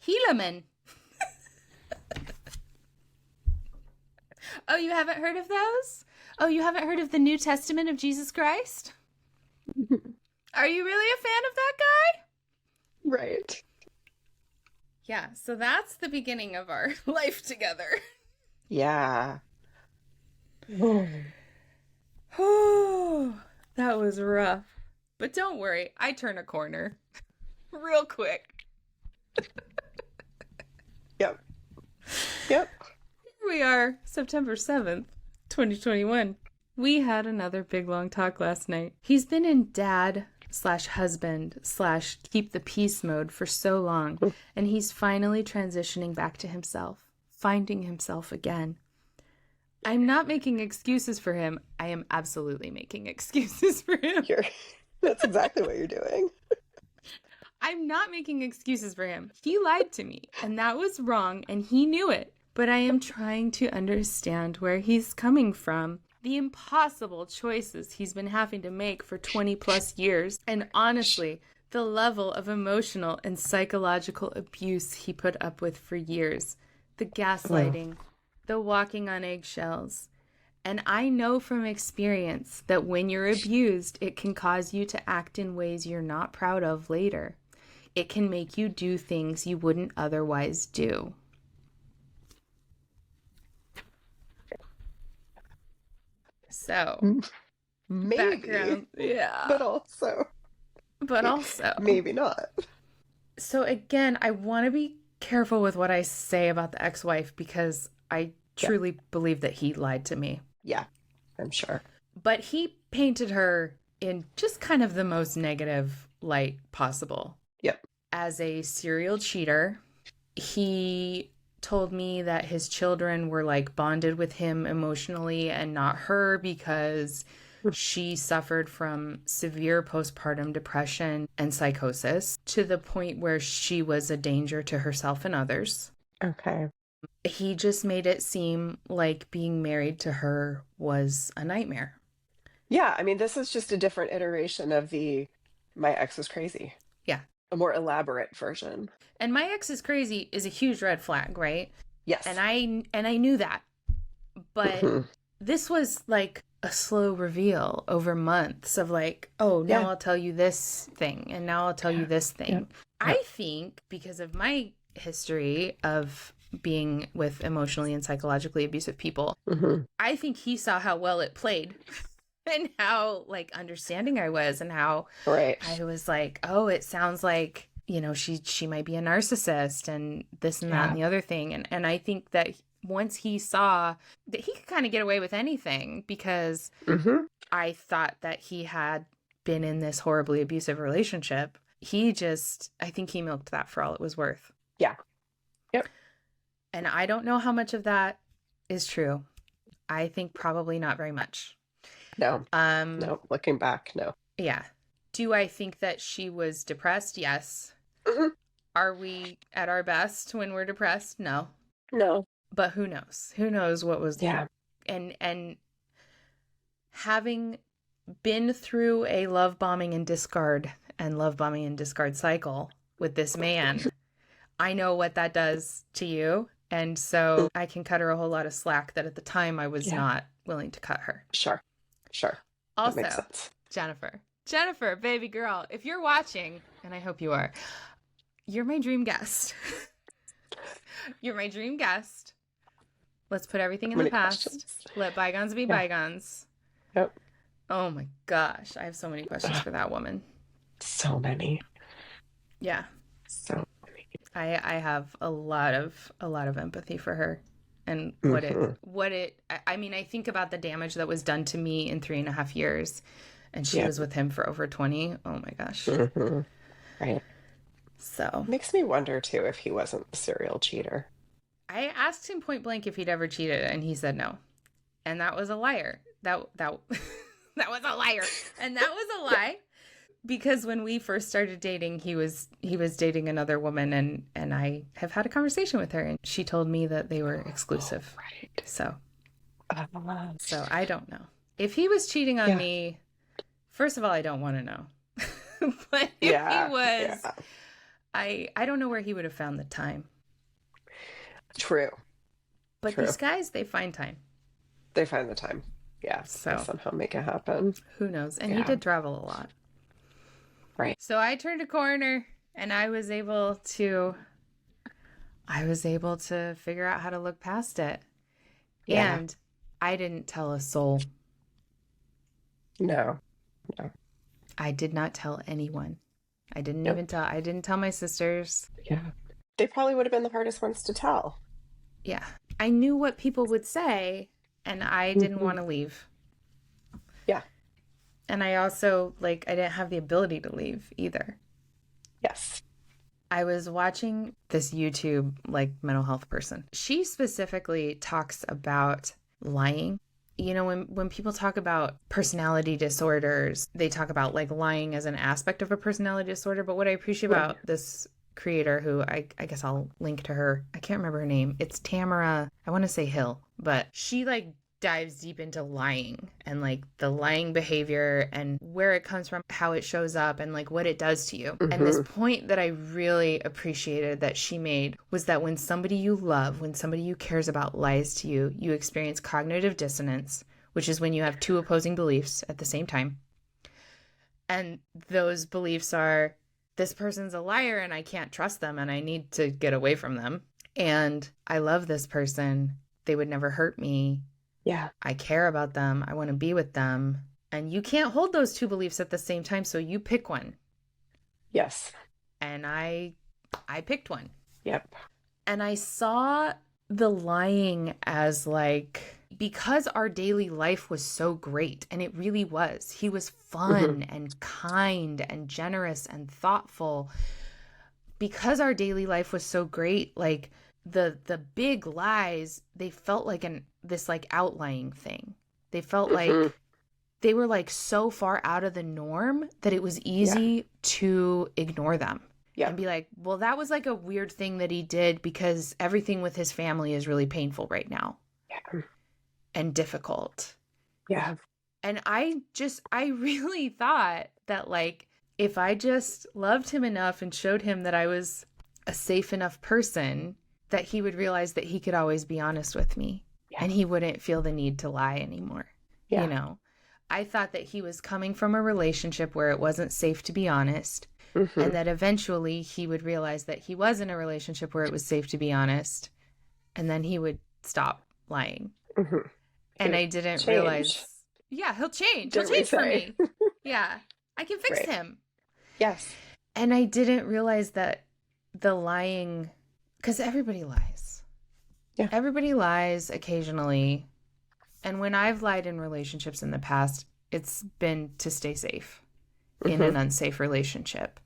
Helaman. Oh, you haven't heard of those? Oh, you haven't heard of the New Testament of Jesus Christ? Are you really a fan of that guy? Right. Yeah, so that's the beginning of our life together. Yeah. Oh, that was rough. But don't worry, I turn a corner real quick. Yep. Yep. Here we are, September 7th, 2021. We had another big long talk last night. He's been in dad/husband/keep the peace mode for so long, and he's finally transitioning back to himself, finding himself again. I'm not making excuses for him. I am absolutely making excuses for him. That's exactly what you're doing. I'm not making excuses for him. He lied to me, and that was wrong, and he knew it. But I am trying to understand where he's coming from, the impossible choices he's been having to make for 20 plus years, and honestly, the level of emotional and psychological abuse he put up with for years, the gaslighting, the walking on eggshells. And I know from experience that when you're abused, it can cause you to act in ways you're not proud of later. It can make you do things you wouldn't otherwise do. So, Maybe, background. Yeah. but also But also, maybe not. so again, I want to be careful with what I say about the ex-wife because I Yeah. truly believe that he lied to me. Yeah, I'm sure. But he painted her in just kind of the most negative light possible. Yep. As a serial cheater, he told me that his children were like bonded with him emotionally and not her because she suffered from severe postpartum depression and psychosis to the point where she was a danger to herself and others. Okay. He just made it seem like being married to her was a nightmare. Yeah, I mean, this is just a different iteration of the my ex was crazy, Yeah. a more elaborate version. And my ex is crazy is a huge red flag, right? Yes. And I knew that. But Hmm. this was like a slow reveal over months of like, oh, now Yeah. I'll tell you this thing and now I'll tell you Yeah. this thing. Yep. I think because of my history of being with emotionally and psychologically abusive people, Hmm. I think he saw how well it played and how like understanding I was and how Right. I was like, oh, it sounds like, you know, she might be a narcissist and this and that Yeah. and the other thing. And I think that once he saw that he could kind of get away with anything because Hmm. I thought that he had been in this horribly abusive relationship, I think he milked that for all it was worth. Yeah. Yep. And I don't know how much of that is true. I think probably not very much. No. No. Looking back, no. Yeah. Do I think that she was depressed? Yes. Hmm. Are we at our best when we're depressed? No. No. But who knows? Who knows what was Yeah. and having been through a love bombing and discard cycle with this man, I know what that does to you. And so I can cut her a whole lot of slack that at the time I was Yeah. not willing to cut her. Sure. Sure. That makes Also, sense. Jennifer, baby girl, if you're watching, and I hope you are, you're my dream guest. You're my dream guest. Let's put everything in the past. Questions. Let bygones be bygones. Yep. Oh my gosh, I have so many questions for that woman. So many. Yeah. So many. I have a lot of empathy for her and I mean, I think about the damage that was done to me in 3.5 years, and she was with him for over 20. Oh my gosh. Mm-hmm. Right. So Makes me wonder too if he wasn't a serial cheater. I asked him point blank if he'd ever cheated, and he said no. And that was a liar. That that was a liar. And that was a lie. Because when we first started dating, he was dating another woman, and I have had a conversation with her, and she told me that they were exclusive. Oh, right. So I don't know. If he was cheating on me, first of all, I don't want to know. But if he was, I don't know where he would have found the time. True. But these guys, they find time. They find the time. Yeah. So they somehow make it happen. Who knows? And he did travel a lot. Right. So I turned a corner and I was able to figure out how to look past it. Yeah. And I didn't tell a soul. No. I did not tell anyone. I didn't tell my sisters. Yeah. They probably would have been the hardest ones to tell. Yeah. I knew what people would say, and I didn't want to leave. Yeah. And I also, I didn't have the ability to leave either. Yes. I was watching this YouTube, mental health person. She specifically talks about lying. You know, when people talk about personality disorders, they talk about, lying as an aspect of a personality disorder. But what I appreciate about this creator, who I guess I'll link to her, I can't remember her name. It's Tamara, I want to say Hill. But she, dives deep into lying and the lying behavior and where it comes from, how it shows up, and what it does to you. And this point that I really appreciated that she made was that when somebody you love, when somebody you cares about lies to you, you experience cognitive dissonance, which is when you have two opposing beliefs at the same time. And those beliefs are, this person's a liar and I can't trust them and I need to get away from them. And I love this person. They would never hurt me. Yeah. I care about them. I want to be with them. And you can't hold those two beliefs at the same time, so you pick one. Yes. And I picked one. Yep. And I saw the lying as like, because our daily life was so great, and it really was. He was fun and kind and generous and thoughtful. Because our daily life was so great, like the big lies, they felt like this like outlying thing. They felt like they were like so far out of the norm that it was easy to ignore them. And be like, well, that was like a weird thing that he did because everything with his family is really painful right now. Yeah. And difficult. Yeah. And I really thought that like, if I just loved him enough and showed him that I was a safe enough person, that he would realize that he could always be honest with me and he wouldn't feel the need to lie anymore. Yeah. You know, I thought that he was coming from a relationship where it wasn't safe to be honest. And that eventually he would realize that he was in a relationship where it was safe to be honest. And then he would stop lying. And I didn't realize. Yeah, he'll change. He'll change for me. Yeah, I can fix him. Yes. And I didn't realize that the lying, because everybody lies. Yeah. Everybody lies occasionally. And when I've lied in relationships in the past, it's been to stay safe in an unsafe relationship.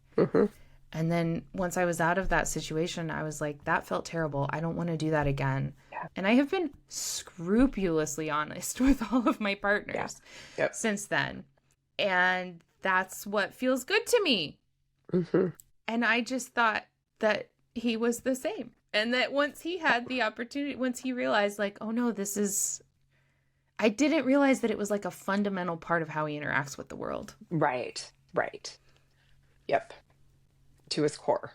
And then once I was out of that situation, I was like, that felt terrible. I don't want to do that again. Yeah. And I have been scrupulously honest with all of my partners since then. And that's what feels good to me. And I just thought that he was the same. And that once he had the opportunity, once he realized like, oh no, I didn't realize that it was like a fundamental part of how he interacts with the world. Right. Yep. To his core,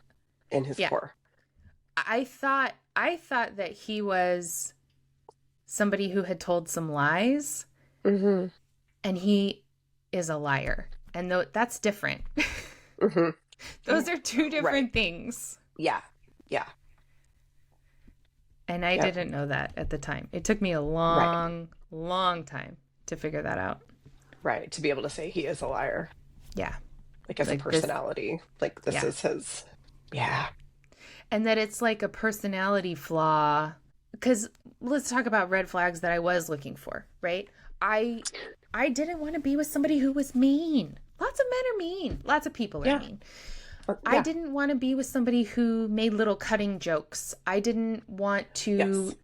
in his core. I thought that he was somebody who had told some lies, and he is a liar, and that's different. Those are two different things. Yeah. And I didn't know that at the time. It took me a long time to figure that out. Right, to be able to say he is a liar. Yeah. Like as a personality. This is his. Yeah. And that it's like a personality flaw. Because let's talk about red flags that I was looking for, right? I didn't want to be with somebody who was mean. Lots of men are mean. Lots of people are mean. I didn't want to be with somebody who made little cutting jokes. I didn't want to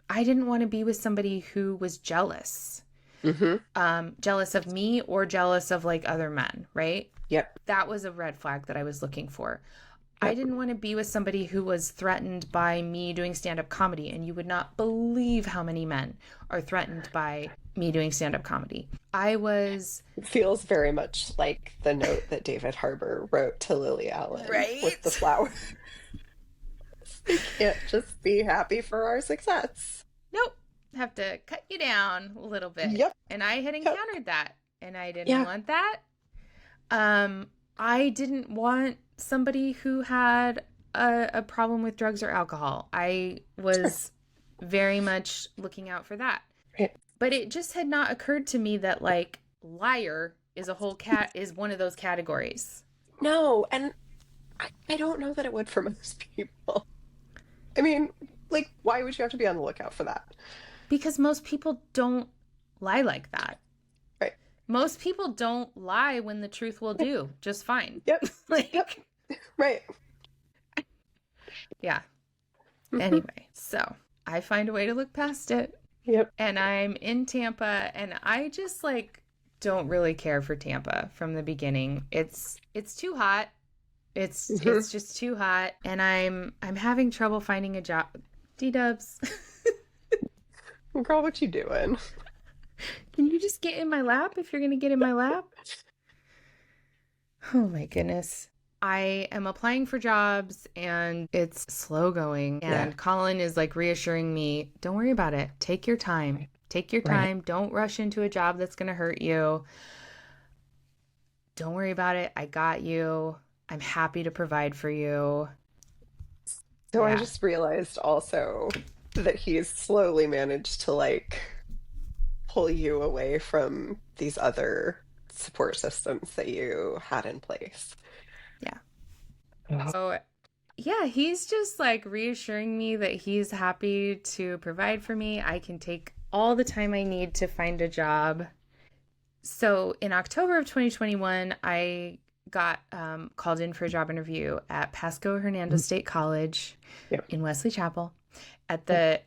be with somebody who was jealous. Jealous of me or jealous of like other men, right? Yep. That was a red flag that I was looking for. Yep. I didn't want to be with somebody who was threatened by me doing stand-up comedy, and you would not believe how many men are threatened by me doing stand-up comedy. It feels very much like the note that David Harbour wrote to Lily Allen with the flower. We can't just be happy for our success. Nope. Have to cut you down a little bit. Yep. And I had encountered that, and I didn't want that. I didn't want somebody who had a problem with drugs or alcohol. I was very much looking out for that. Right. But it just had not occurred to me that like liar is is one of those categories. No, and I don't know that it would for most people. I mean, like, why would you have to be on the lookout for that? Because most people don't lie like that. Right. Most people don't lie when the truth will do just fine. Yep. Right. Yeah. Anyway, so I find a way to look past it. Yep. And I'm in Tampa, and I just like don't really care for Tampa from the beginning. It's too hot. It's just too hot, and I'm having trouble finding a job. D-dubs. Girl, what you doing? Can you just get in my lap if you're going to get in my lap? Oh my goodness. I am applying for jobs and it's slow going. And Colin is like reassuring me, don't worry about it. Take your time. Take your time. Right. Don't rush into a job that's going to hurt you. Don't worry about it. I got you. I'm happy to provide for you. So I just realized also that he's slowly managed to like pull you away from these other support systems that you had in place. Yeah. Oh, So, yeah, he's just like reassuring me that he's happy to provide for me. I can take all the time I need to find a job. So, in October of 2021, I got called in for a job interview at Pasco Hernando State College yeah. in Wesley Chapel at the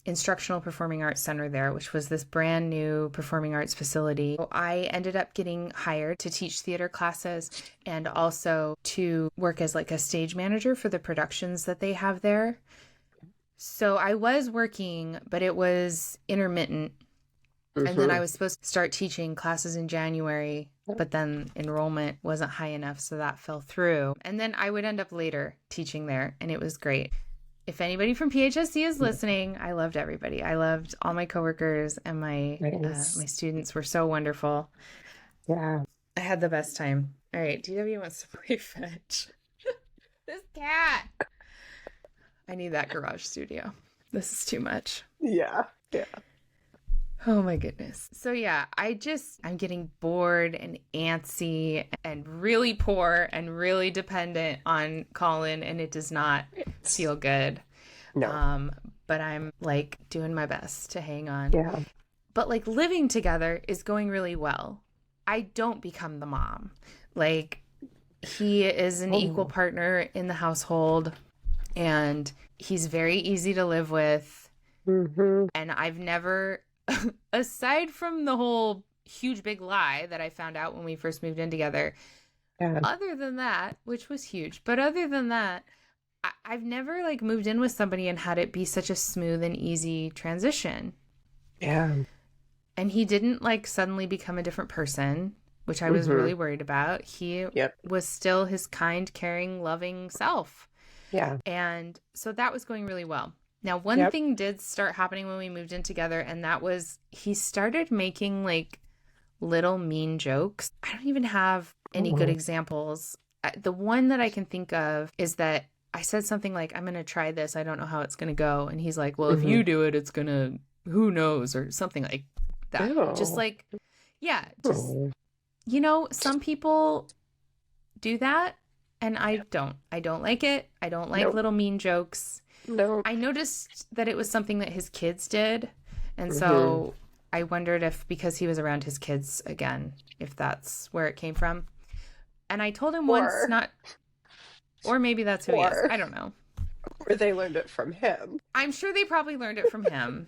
Instructional Performing Arts Center there, which was this brand new performing arts facility. I ended up getting hired to teach theater classes and also to work as like a stage manager for the productions that they have there. So I was working, but it was intermittent. And then I Mm-hmm. was supposed to start teaching classes in January, but then enrollment wasn't high enough, so that fell through. And then I would end up later teaching there, and it was great. If anybody from PHSC is listening, I loved everybody. I loved all my coworkers, and my Nice. my students were so wonderful. Yeah. I had the best time. All right, DW wants to play fetch. This cat. I need that garage studio. This is too much. Yeah. Yeah. Oh my goodness. So yeah, I'm getting bored and antsy and really poor and really dependent on Colin, and it does not feel good. No. But I'm like doing my best to hang on. Yeah. But like living together is going really well. I don't become the mom. Like he is an equal Oh. partner in the household and he's very easy to live with. Mm-hmm. And I've never, aside from the whole huge big lie that I found out when we first moved in together, Yeah. other than that, which was huge, but other than that, I've never like moved in with somebody and had it be such a smooth and easy transition. Yeah. And he didn't like suddenly become a different person, which I was Mm-hmm. really worried about. He Yep. was still his kind, caring, loving self. Yeah. And so that was going really well. Now, one Yep. thing did start happening when we moved in together, and that was he started making like little mean jokes. I don't even have any good Oh. examples. The one that I can think of is that I said something like, I'm going to try this. I don't know how it's going to go. And he's like, well, if you Mm-hmm. do it, it's going to, who knows, or something like that. Just Oh. like, yeah, just, Oh. some people do that. And I don't. I don't like it. I don't like Nope. little mean jokes. No. I noticed that it was something that his kids did. And Mm-hmm. so I wondered if, because he was around his kids again, if that's where it came from. And I told him once Or not, or maybe that's who he is. or I don't know. or they learned it from him. I'm sure they probably learned it from him.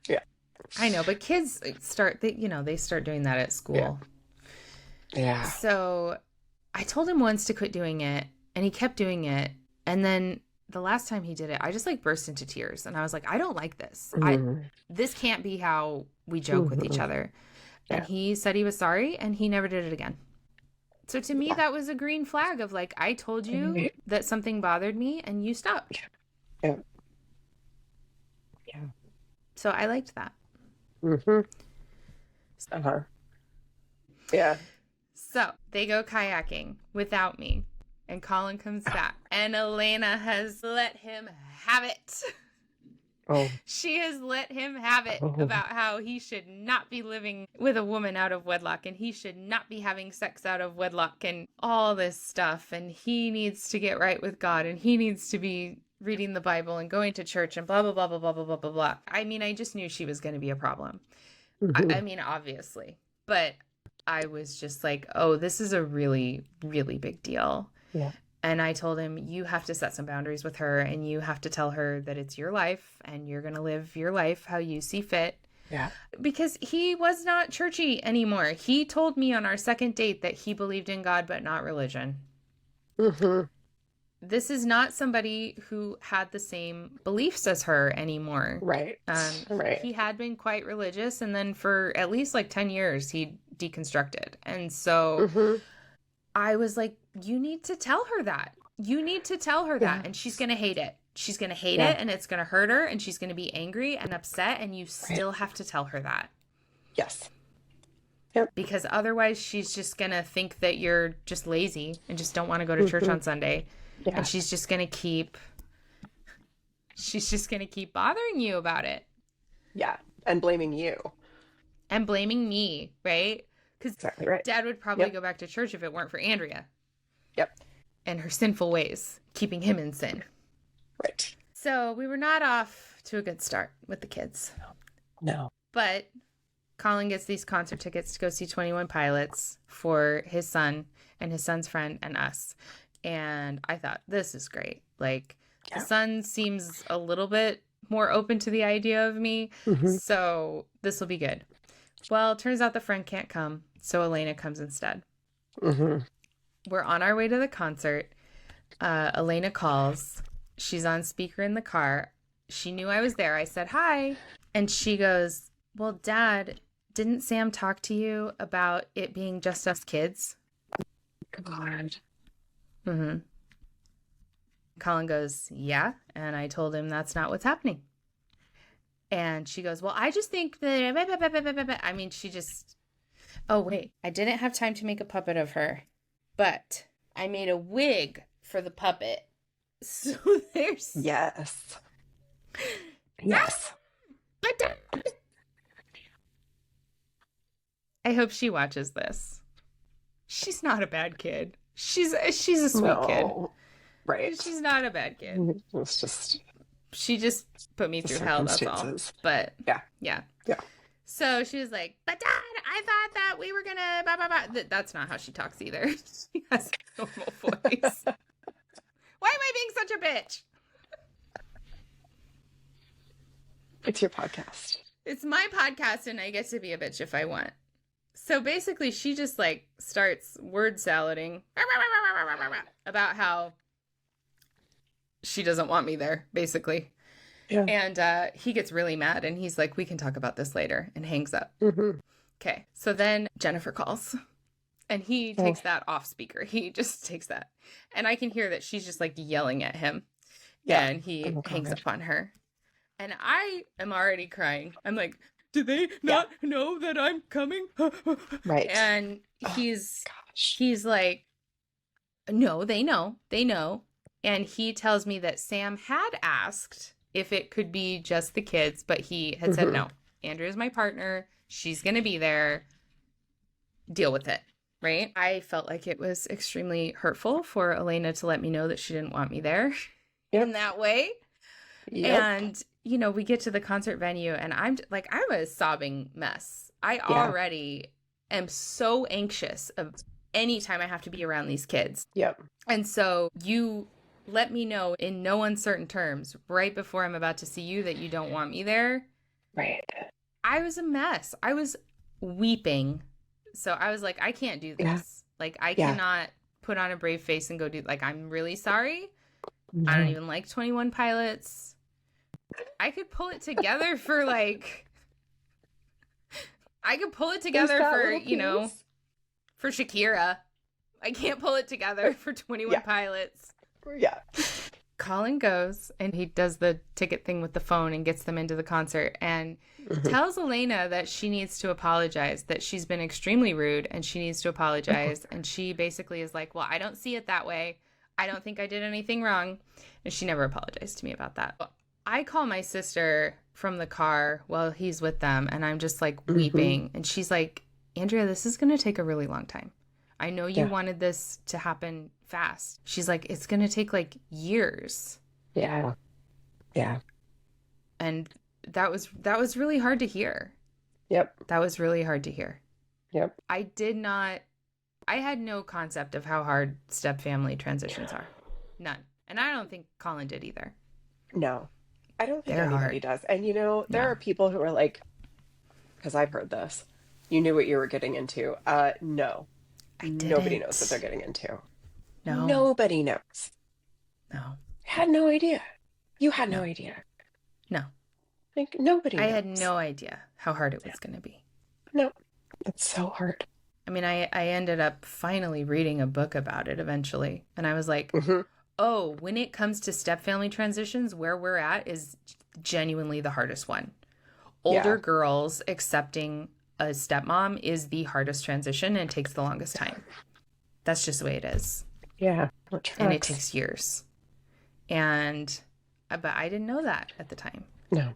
Yeah. I know, but kids they start doing that at school. Yeah. So I told him once to quit doing it, and he kept doing it. And then the last time he did it, I just like burst into tears, and I was like, I don't like this. Mm-hmm. This can't be how we joke with each Mm-hmm. other. And Yeah. he said he was sorry, and he never did it again. So to me, Yeah. that was a green flag of like, I told you that something bothered me, and you stopped. Yeah. Yeah. So I liked that. Mm-hmm. Uh-huh. Yeah. So they go kayaking without me, and Colin comes back, and Elena has let him have it. Oh. She has let him have it Oh. about how he should not be living with a woman out of wedlock, and he should not be having sex out of wedlock, and all this stuff. And he needs to get right with God, and he needs to be reading the Bible and going to church and blah, blah, blah, blah, blah, blah, blah, blah, blah. I mean, I just knew she was going to be a problem. Mm-hmm. I mean, obviously. But I was just like, oh, this is a really, really big deal. Yeah. And I told him, you have to set some boundaries with her, and you have to tell her that it's your life and you're going to live your life how you see fit. Yeah. Because he was not churchy anymore. He told me on our second date that he believed in God, but not religion. Mm-hmm. This is not somebody who had the same beliefs as her anymore. Right. Right. He had been quite religious, and then for at least like 10 years, he deconstructed. And so Mm-hmm. I was like, you need to tell her that. You need to tell her that. Yeah. And she's going to hate it. She's going to hate Yeah. it, and it's going to hurt her, and she's going to be angry and upset, and you still have to tell her that. Yes. Because otherwise she's just going to think that you're just lazy and just don't want to go to church on Sunday. Yeah. And she's just going to keep bothering you about it. Yeah. And blaming you. and blaming me, right? Because Exactly right. Dad would probably go back to church if it weren't for Andrea. Yep. And her sinful ways, keeping him in sin. Right. So we were not off to a good start with the kids. No. But Colin gets these concert tickets to go see 21 Pilots for his son and his son's friend and us. And I thought, this is great. Like, the son seems a little bit more open to the idea of me. So this will be good. Well, it turns out the friend can't come. So Elena comes instead. We're on our way to the concert. Elena calls. She's on speaker in the car. She knew I was there. I said, hi. And she goes, well, Dad, didn't Sam talk to you about it being just us kids? God. Colin goes, yeah. And I told him that's not what's happening. And she goes, well, I just think that, I mean, she just, oh, wait, I didn't have time to make a puppet of her, but I made a wig for the puppet. So there's. Yes. Yes. I hope she watches this. She's not a bad kid. She's a sweet kid. Right. She's not a bad kid. It's just. She just put me through hell, that's all. But yeah. So she was like, but Dad, I thought that we were gonna blah, blah, blah. That's not how she talks either. She has a normal voice. Why am I being such a bitch? It's your podcast. It's my podcast and I get to be a bitch if I want. So basically she just like starts word salading about how she doesn't want me there, basically. Yeah. And he gets really mad and he's like, we can talk about this later, and hangs up. Okay. So then Jennifer calls and he takes that off speaker. He just takes that. And I can hear that she's just like yelling at him. Yeah. And he hangs up on her. And I am already crying. I'm like, do they not know that I'm coming? Right. And he's like, no, they know. They know. And he tells me that Sam had asked if it could be just the kids, but he had said, no, Andrea's my partner. She's going to be there. Deal with it. Right? I felt like it was extremely hurtful for Elena to let me know that she didn't want me there in that way. And, you know, we get to the concert venue and I'm a sobbing mess. I already am so anxious of any time I have to be around these kids. And so you let me know in no uncertain terms right before I'm about to see you that you don't want me there. Right. I was a mess. I was weeping. So I was like, I can't do this. Like, I cannot put on a brave face and go do, like, I'm really sorry. I don't even like 21 Pilots. I could pull it together for like, you know, for Shakira. I can't pull it together for 21 Pilots. Yeah. Colin goes and he does the ticket thing with the phone and gets them into the concert and tells Elena that she needs to apologize, that she's been extremely rude and she needs to apologize. And she basically is like, well, I don't see it that way. I don't think I did anything wrong. And she never apologized to me about that. I call my sister from the car while he's with them and I'm just like weeping. And she's like, Andrea, this is going to take a really long time. I know you wanted this to happen fast. She's like, it's going to take like years. Yeah. Yeah. And that was really hard to hear. Yep. That was really hard to hear. Yep. I had no concept of how hard step family transitions are. None. And I don't think Colin did either. No. I don't think They're anybody hard. does. And you know, there are people who are like, because I've heard this, you knew what you were getting into. No. Nobody knows what they're getting into. No. Nobody knows. No. Had no idea. You had no idea. No. Like, nobody knows. I had no idea how hard it was going to be. No. It's so hard. I mean, I ended up finally reading a book about it eventually. And I was like, oh, when it comes to step family transitions, where we're at is genuinely the hardest one. Older girls accepting a stepmom is the hardest transition and takes the longest time. That's just the way it is. Yeah. And it takes years. But I didn't know that at the time. No.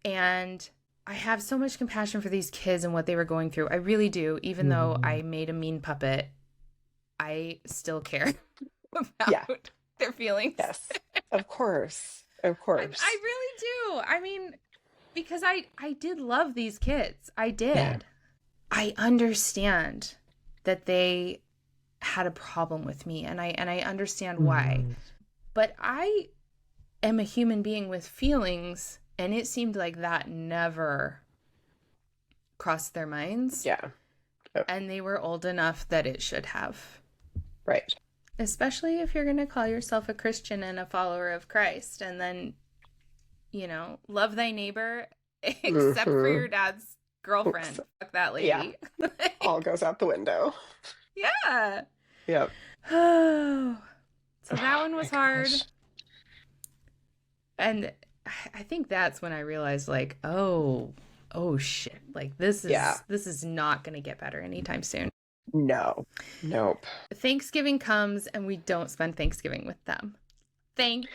And I have so much compassion for these kids and what they were going through. I really do. Even though I made a mean puppet, I still care Yeah. about their feelings. Yes. Of course. Of I course. really do. I mean, because I did love these kids. I Yeah. did. I understand that they had a problem with me, and I understand why. But I am a human being with feelings, and it seemed like that never crossed their minds. Yeah. Yep. And they were old enough that it should have. Right. Especially if you're going to call yourself a Christian and a follower of Christ, and then, love thy neighbor except for your dad's girlfriend. Fuck that lady. Yeah. All goes out the window. Yeah. Yep. So that one was hard. Gosh. And I think that's when I realized, like, oh shit. Like, this is not going to get better anytime soon. No. Nope. Thanksgiving comes and we don't spend Thanksgiving with them. Thank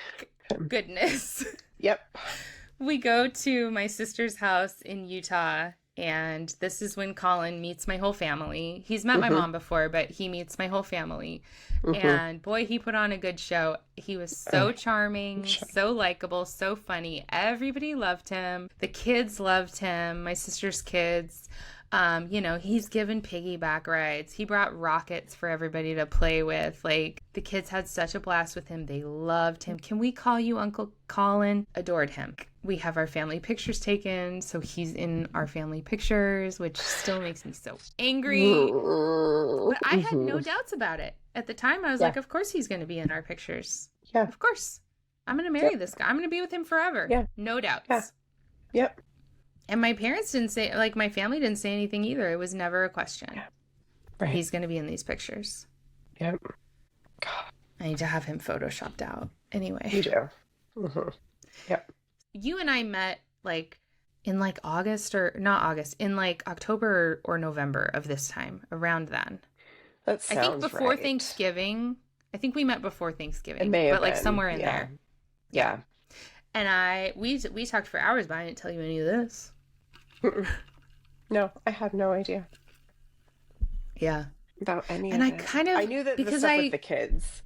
goodness. Yep. We go to my sister's house in Utah, and this is when Colin meets my whole family. He's met my mom before, but he meets my whole family. And boy, he put on a good show. He was so charming, so likable, so funny. Everybody loved him. The kids loved him, my sister's kids. He's given piggyback rides. He brought rockets for everybody to play with. Like, the kids had such a blast with him. They loved him. Can we call you Uncle Colin? Adored him. We have our family pictures taken, so he's in our family pictures, which still makes me so angry. But I had no doubts about it. At the time, I was like, of course he's going to be in our pictures. Yeah. Of course. I'm going to marry this guy. I'm going to be with him forever. Yeah. No doubts. Yeah. Yep. And my parents didn't say, like, my family didn't say anything either. It was never a question. Yeah. Right. He's going to be in these pictures. Yep. God. I need to have him photoshopped out. Anyway. You do. Yep. You and I met, like, in, like, August or not August, in, like, October or November of this time, around then. That sounds I think before right. Thanksgiving. I think we met before Thanksgiving. It may have but, like, been. somewhere in there. Yeah. And we talked for hours, but I didn't tell you any of this. No, I had no idea. Yeah. About any and of I it. kind of, I knew that the because stuff with the kids,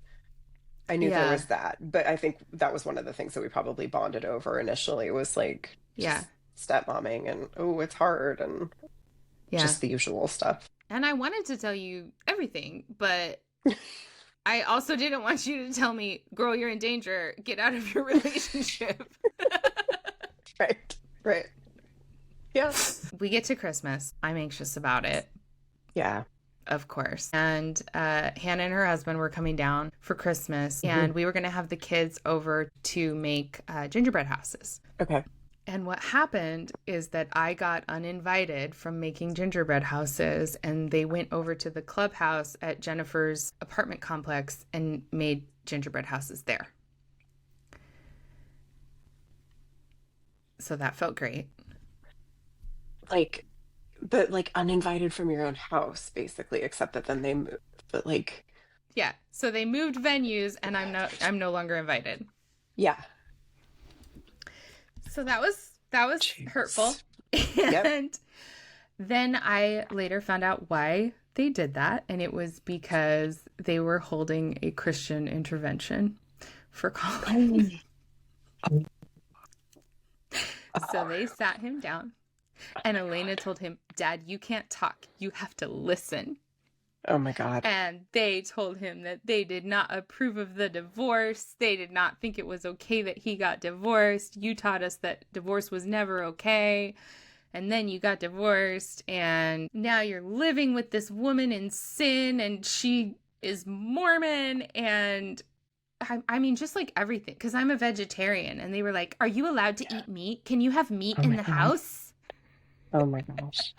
I knew there Yeah. was that, but I think that was one of the things that we probably bonded over initially was like Yeah. stepmomming and oh, it's hard and Yeah. just the usual stuff. And I wanted to tell you everything, but I also didn't want you to tell me, girl, you're in danger. Get out of your relationship. Right. Yeah. We get to Christmas. I'm anxious about it, Yeah. of course. And Hannah and her husband were coming down for Christmas, and we were going to have the kids over to make gingerbread houses. Okay. And what happened is that I got uninvited from making gingerbread houses, and they went over to the clubhouse at Jennifer's apartment complex and made gingerbread houses there. So that felt great. But uninvited from your own house, basically, except that then they moved. But Yeah. So they moved venues, and I'm no longer invited. yeah. So that was Jeez. hurtful. Yep. And then I later found out why they did that, and it was because they were holding a Christian intervention for Colin. So they sat him down, and Elena told him, "Dad, you can't talk. You have to listen." Oh my God. And they told him that they did not approve of the divorce. They did not think it was okay that he got divorced. You taught us that divorce was never okay. And then you got divorced, and now you're living with this woman in sin, and she is Mormon, and I mean, just like everything, because I'm a vegetarian. And they were like, "Are you allowed to eat meat? Can you have meat in the house?" Oh my gosh.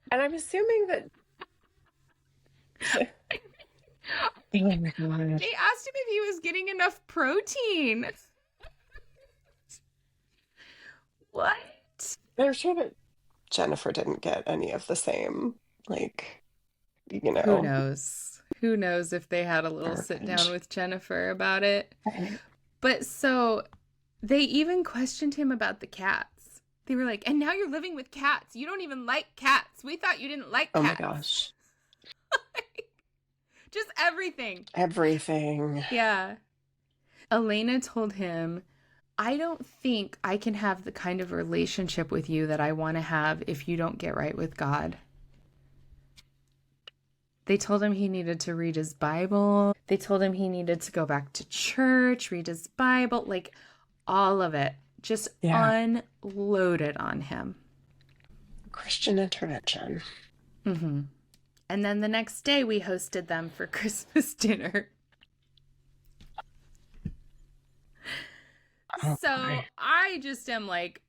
And I'm assuming that They asked him if he was getting enough protein. What? I'm sure that Jennifer didn't get any of the same, Who knows? Who knows if they had a little sit down with Jennifer about it. But so they even questioned him about the cats. They were like, and now you're living with cats. You don't even like cats. We thought you didn't like Oh my cats. gosh. Just everything. Everything. Yeah. Elena told him, I don't think I can have the kind of relationship with you that I want to have if you don't get right with God. They told him he needed to read his Bible. They told him he needed to go back to church, read his Bible, like all of it. Just unloaded on him. Christian intervention. Mm-hmm. And then the next day we hosted them for Christmas dinner. Oh, so boy. I just am like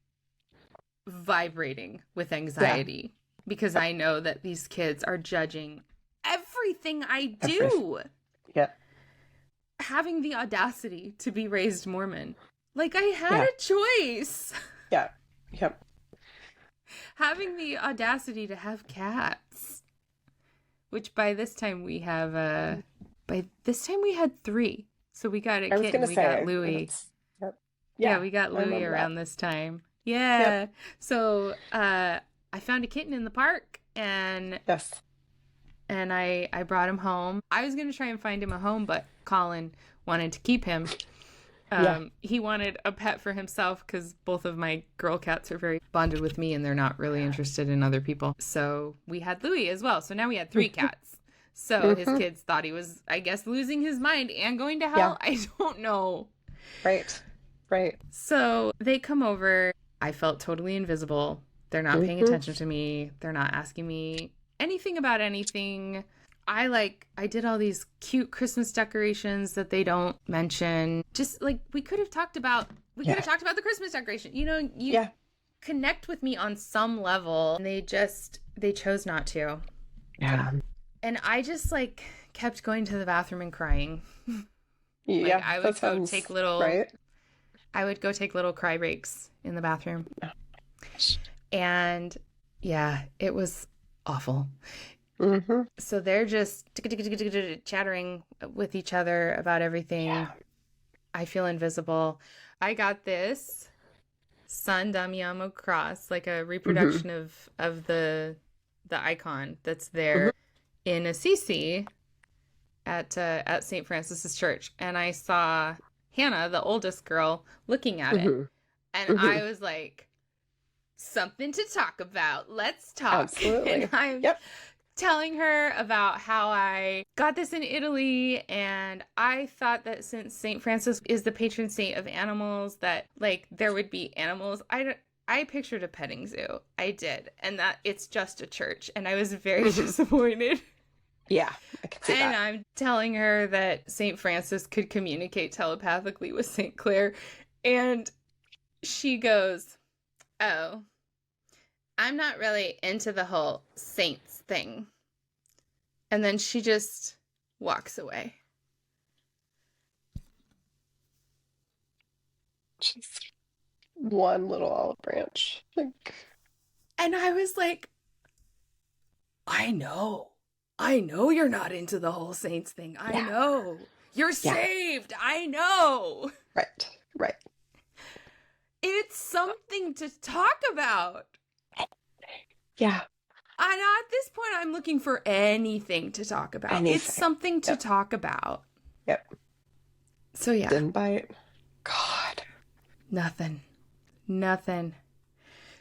vibrating with anxiety because I know that these kids are judging everything I do. Yeah. Having the audacity to be raised Mormon. Like I had a choice. Yeah. Yep. Having the audacity to have cats. Which by this time we have by this time we had 3. So we got a kitten, we got Louie. Yep. Yeah, we got Louie around this time. Yeah. Yep. So I found a kitten in the park and I brought him home. I was going to try and find him a home, but Colin wanted to keep him. He wanted a pet for himself because both of my girl cats are very bonded with me and they're not really interested in other people. So we had Louie as well. So now we had 3 cats. So his kids thought he was, I guess, losing his mind and going to hell. I don't know. Right. So they come over. I felt totally invisible. They're not paying attention to me. They're not asking me anything about anything. I did all these cute Christmas decorations that they don't mention. Just like we could have talked about the Christmas decoration. You know, you connect with me on some level. And they chose not to. Yeah. And I just kept going to the bathroom and crying. I would go take little cry breaks in the bathroom. And it was awful. So they're just chattering with each other about everything. I feel invisible. I got this San Damiano cross, like a reproduction of the icon that's there in Assisi at St. Francis's Church. And I saw Hannah, the oldest girl, looking at it. And I was like, something to talk about. Let's talk. Absolutely. And I'm telling her about how I got this in Italy, and I thought that since St. Francis is the patron saint of animals, that there would be animals. I pictured a petting zoo. I did. And that it's just a church. And I was very disappointed. Yeah, I can see that. And I'm telling her that St. Francis could communicate telepathically with St. Clair. And she goes, oh, I'm not really into the whole saints thing. And then she just walks away. Just one little olive branch. And I was like, I know you're not into the whole saints thing. I know. You're saved. I know. Right. It's something to talk about. Yeah. And at this point, I'm looking for anything to talk about. It's something to talk about. Yep. So, yeah. Didn't bite. God. Nothing. So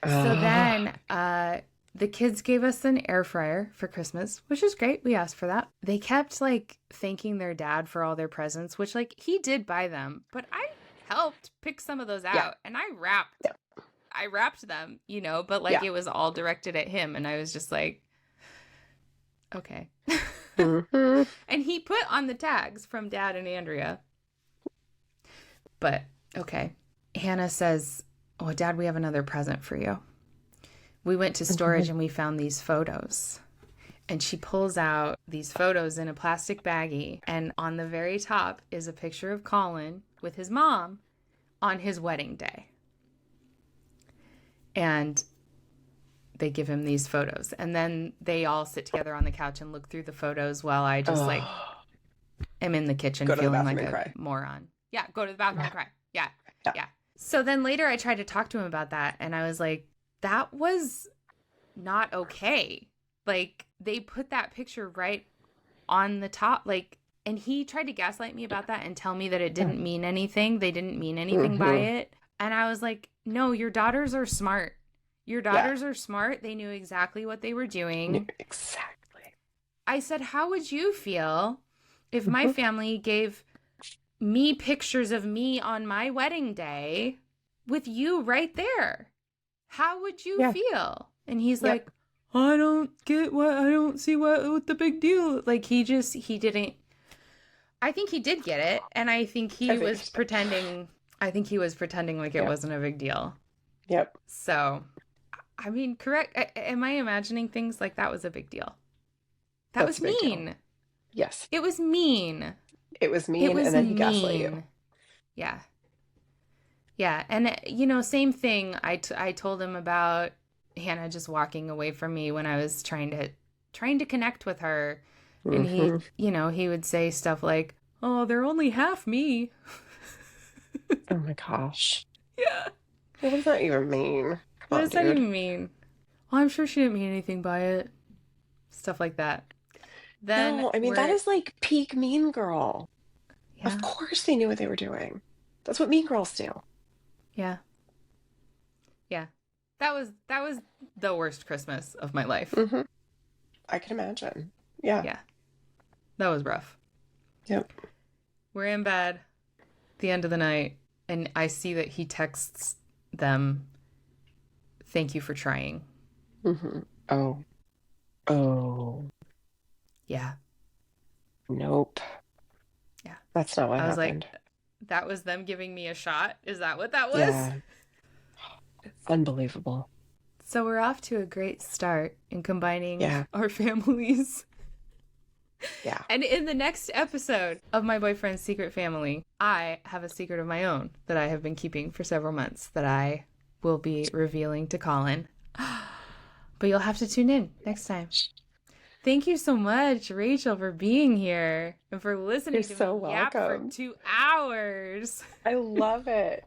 then the kids gave us an air fryer for Christmas, which is great. We asked for that. They kept thanking their dad for all their presents, which he did buy them, but I helped pick some of those out and I wrapped them, but it was all directed at him. And I was just like, okay. And he put on the tags from Dad and Andrea, but okay. Hannah says, oh, Dad, we have another present for you. We went to storage and we found these photos. And she pulls out these photos in a plastic baggie. And on the very top is a picture of Colin with his mom on his wedding day. And they give him these photos. And then they all sit together on the couch and look through the photos while I just am in the kitchen feeling like a moron. Yeah, go to the bathroom and cry. Yeah. So then later I tried to talk to him about that. And I was like, that was not okay. Like, they put that picture right on the top, like, and he tried to gaslight me about that and tell me that it didn't mean anything. They didn't mean anything by Mm-hmm. it. And I was like, no, your daughters are smart. Your Yeah. daughters are smart. They knew exactly what they were doing. Exactly. I said, how would you feel if my Mm-hmm. family gave me pictures of me on my wedding day with you right there? How would you Yeah. feel? And he's Yep. like, I don't see what the big deal. Like, he didn't, I think he did get it. And I think I he think was so. pretending, like it Yep. wasn't a big deal. Yep. So, I mean, correct. Am I imagining things like that was a big deal? That That's was a big deal. mean. Yes. It was mean. It was It mean, was and then he gaslit you. mean. Yeah. Yeah. And, same thing. I told him about Hannah just walking away from me when I was trying to connect with her. And he, Mm-hmm. he would say stuff like, oh, they're only half me. Oh my gosh. Yeah. What does that even mean? What Come on, does that dude. even mean? Well, I'm sure she didn't mean anything by it. Stuff like that. Then No, I mean, that we're, is like peak Mean Girl. Of yeah, course they knew what they were doing. That's what Mean Girls do. yeah, yeah. That was the worst Christmas of my life. Mm-hmm. I can imagine. Yeah. Yeah, that was rough. Yep. We're in bed, the end of the night, and I see that he texts them, "Thank you for trying." Mm-hmm. Oh. Oh. Yeah, Nope. yeah. That's not what I was like, happened. that was them giving me a shot. Is that what that was? Yeah. Unbelievable. So we're off to a great start in combining Yeah. our families. Yeah. And in the next episode of My Boyfriend's Secret Family, I have a secret of my own that I have been keeping for several months that I will be revealing to Colin. But you'll have to tune in next time. Thank you so much, Rachel, for being here and for You're listening to so me yap for welcome. 2 hours. I love it.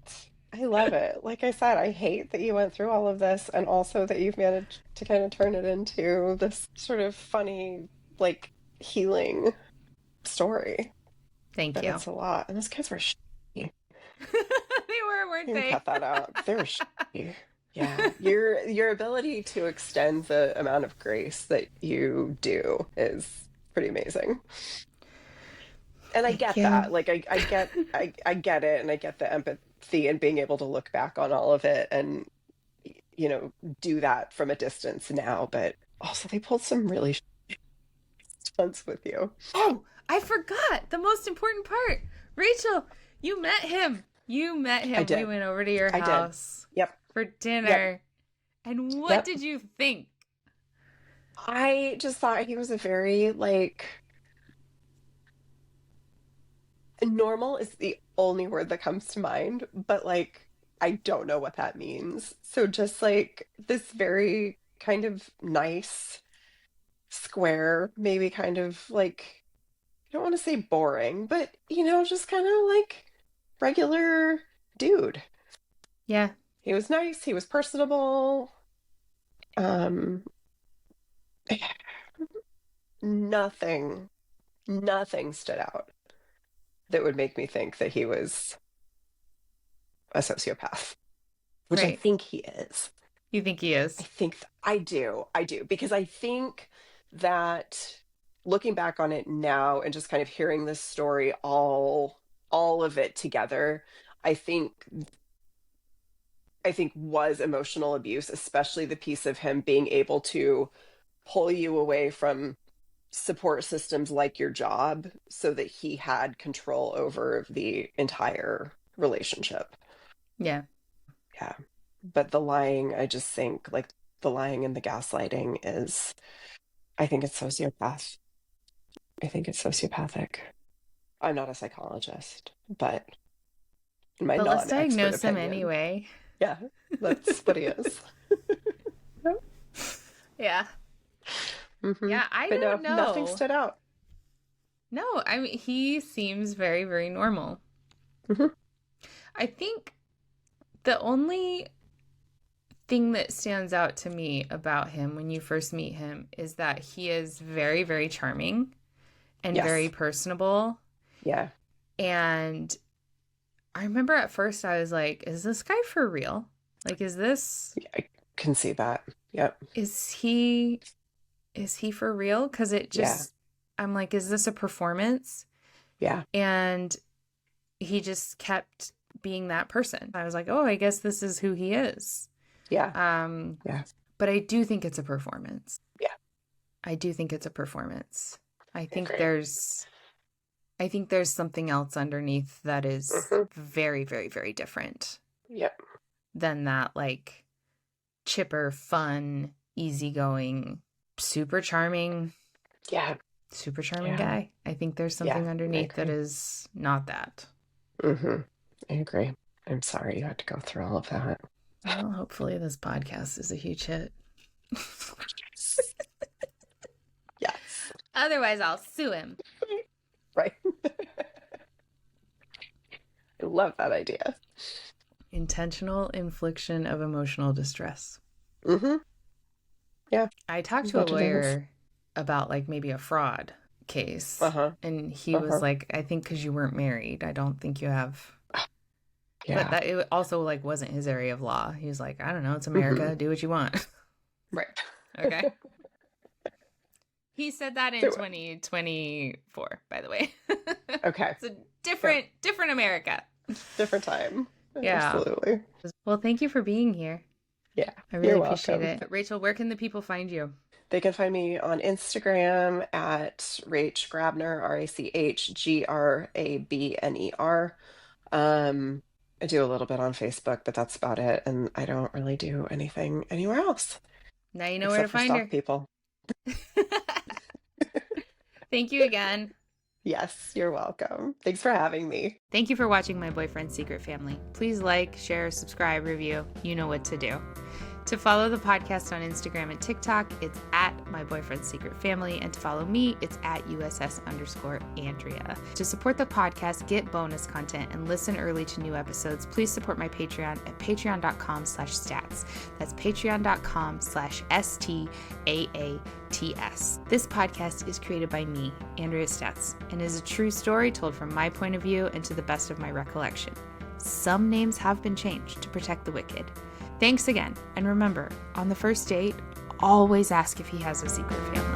I love it. Like I said, I hate that you went through all of this and also that you've managed to kind of turn it into this sort of funny, like healing story. Thank But you. it's a lot. And those kids were shitty. They were, weren't You can they? cut that out. They were shitty. Yeah. Your ability to extend the amount of grace that you do is pretty amazing. And I Thank get you. that. Like I get it and I get the empathy and being able to look back on all of it and you know do that from a distance now, but also they pulled some really stunts with you. Oh, I forgot the most important part. Rachel, you met him. You met I him. We did. went over to your I did. house Yep. for Yep. dinner. And what Yep. did you think? I just thought he was a very like normal is the only word that comes to mind, but like I don't know what that means. So just like this very kind of nice square, maybe kind of like I don't want to say boring, but just kind of like regular dude. Yeah. He was nice, he was personable. Um, nothing, nothing stood out that would make me think that he was a sociopath, which I Right. think he is. You think he is? I do, because I think that looking back on it now and just kind of hearing this story all of it together, I think was emotional abuse, especially the piece of him being able to pull you away from support systems like your job so that he had control over the entire relationship. Yeah. Yeah. But the lying, I just think like the lying and the gaslighting is, I think it's sociopath. I think it's sociopathic. I'm not a psychologist, but in my But let's non-expert diagnose him opinion, anyway. yeah, that's what he is. Yeah. Hmm. Yeah, I But no, don't nothing know. stood out. No, I mean, he seems very, very normal. Hmm. I think the only thing that stands out to me about him when you first meet him is that he is very, very charming and very Yes. personable. Yeah. And I remember at first I was like, is this guy for real? Like, Yeah, I can see that. Yep. is he for real? Because it Yeah. just, I'm like, is this a performance? Yeah. And he just kept being that person. I was like, oh, I guess this is who he is. Yeah. Um, Yeah. but I do think it's a performance. Yeah. I do think it's a performance. I I think agree. there's something else underneath that is Hmm. very, very, very different Yep. than that, like, chipper, fun, easygoing, super charming Yeah. Yeah. guy. I think there's Yeah. something I underneath that agree. is not that. Hmm. I agree. I'm sorry you had to go through all of that. Well, hopefully this podcast is a huge hit. Yes. Otherwise, I'll sue him. Right. I love that idea. Intentional infliction of emotional distress. Hmm. Yeah. I talked to a What it is. lawyer about like maybe a fraud case, Uh-huh. and he was Uh-huh. like, I think because you weren't married, I don't think you have. But Yeah. that it also like wasn't his area of law. He was like, I don't know, it's Hmm. America, do what you want. Right. Okay. He said that in So, 2024, by the way. okay. It's a Yeah. different America. Different time. Yeah. Absolutely. Well, thank you for being here. Yeah. I really You're appreciate welcome. it. Rachel, where can the people find you? They can find me on Instagram at Rach Grabner, RACHGRABNER. I do a little bit on Facebook, but that's about it. And I don't really do anything anywhere else Now you know where to except for find stalk her. people. Thank you again. Yes, you're welcome. Thanks for having me. Thank you for watching My Boyfriend's Secret Family. Please like, share, subscribe, review. You know what to do. To follow the podcast on Instagram and TikTok, it's at My Boyfriend's Secret Family. And to follow me, it's at USS_Andrea. To support the podcast, get bonus content, and listen early to new episodes, please support my Patreon at patreon.com/stats. That's patreon.com/STAATS. This podcast is created by me, Andrea Stats, and is a true story told from my point of view and to the best of my recollection. Some names have been changed to protect the wicked. Thanks again, and remember, on the first date, always ask if he has a secret family.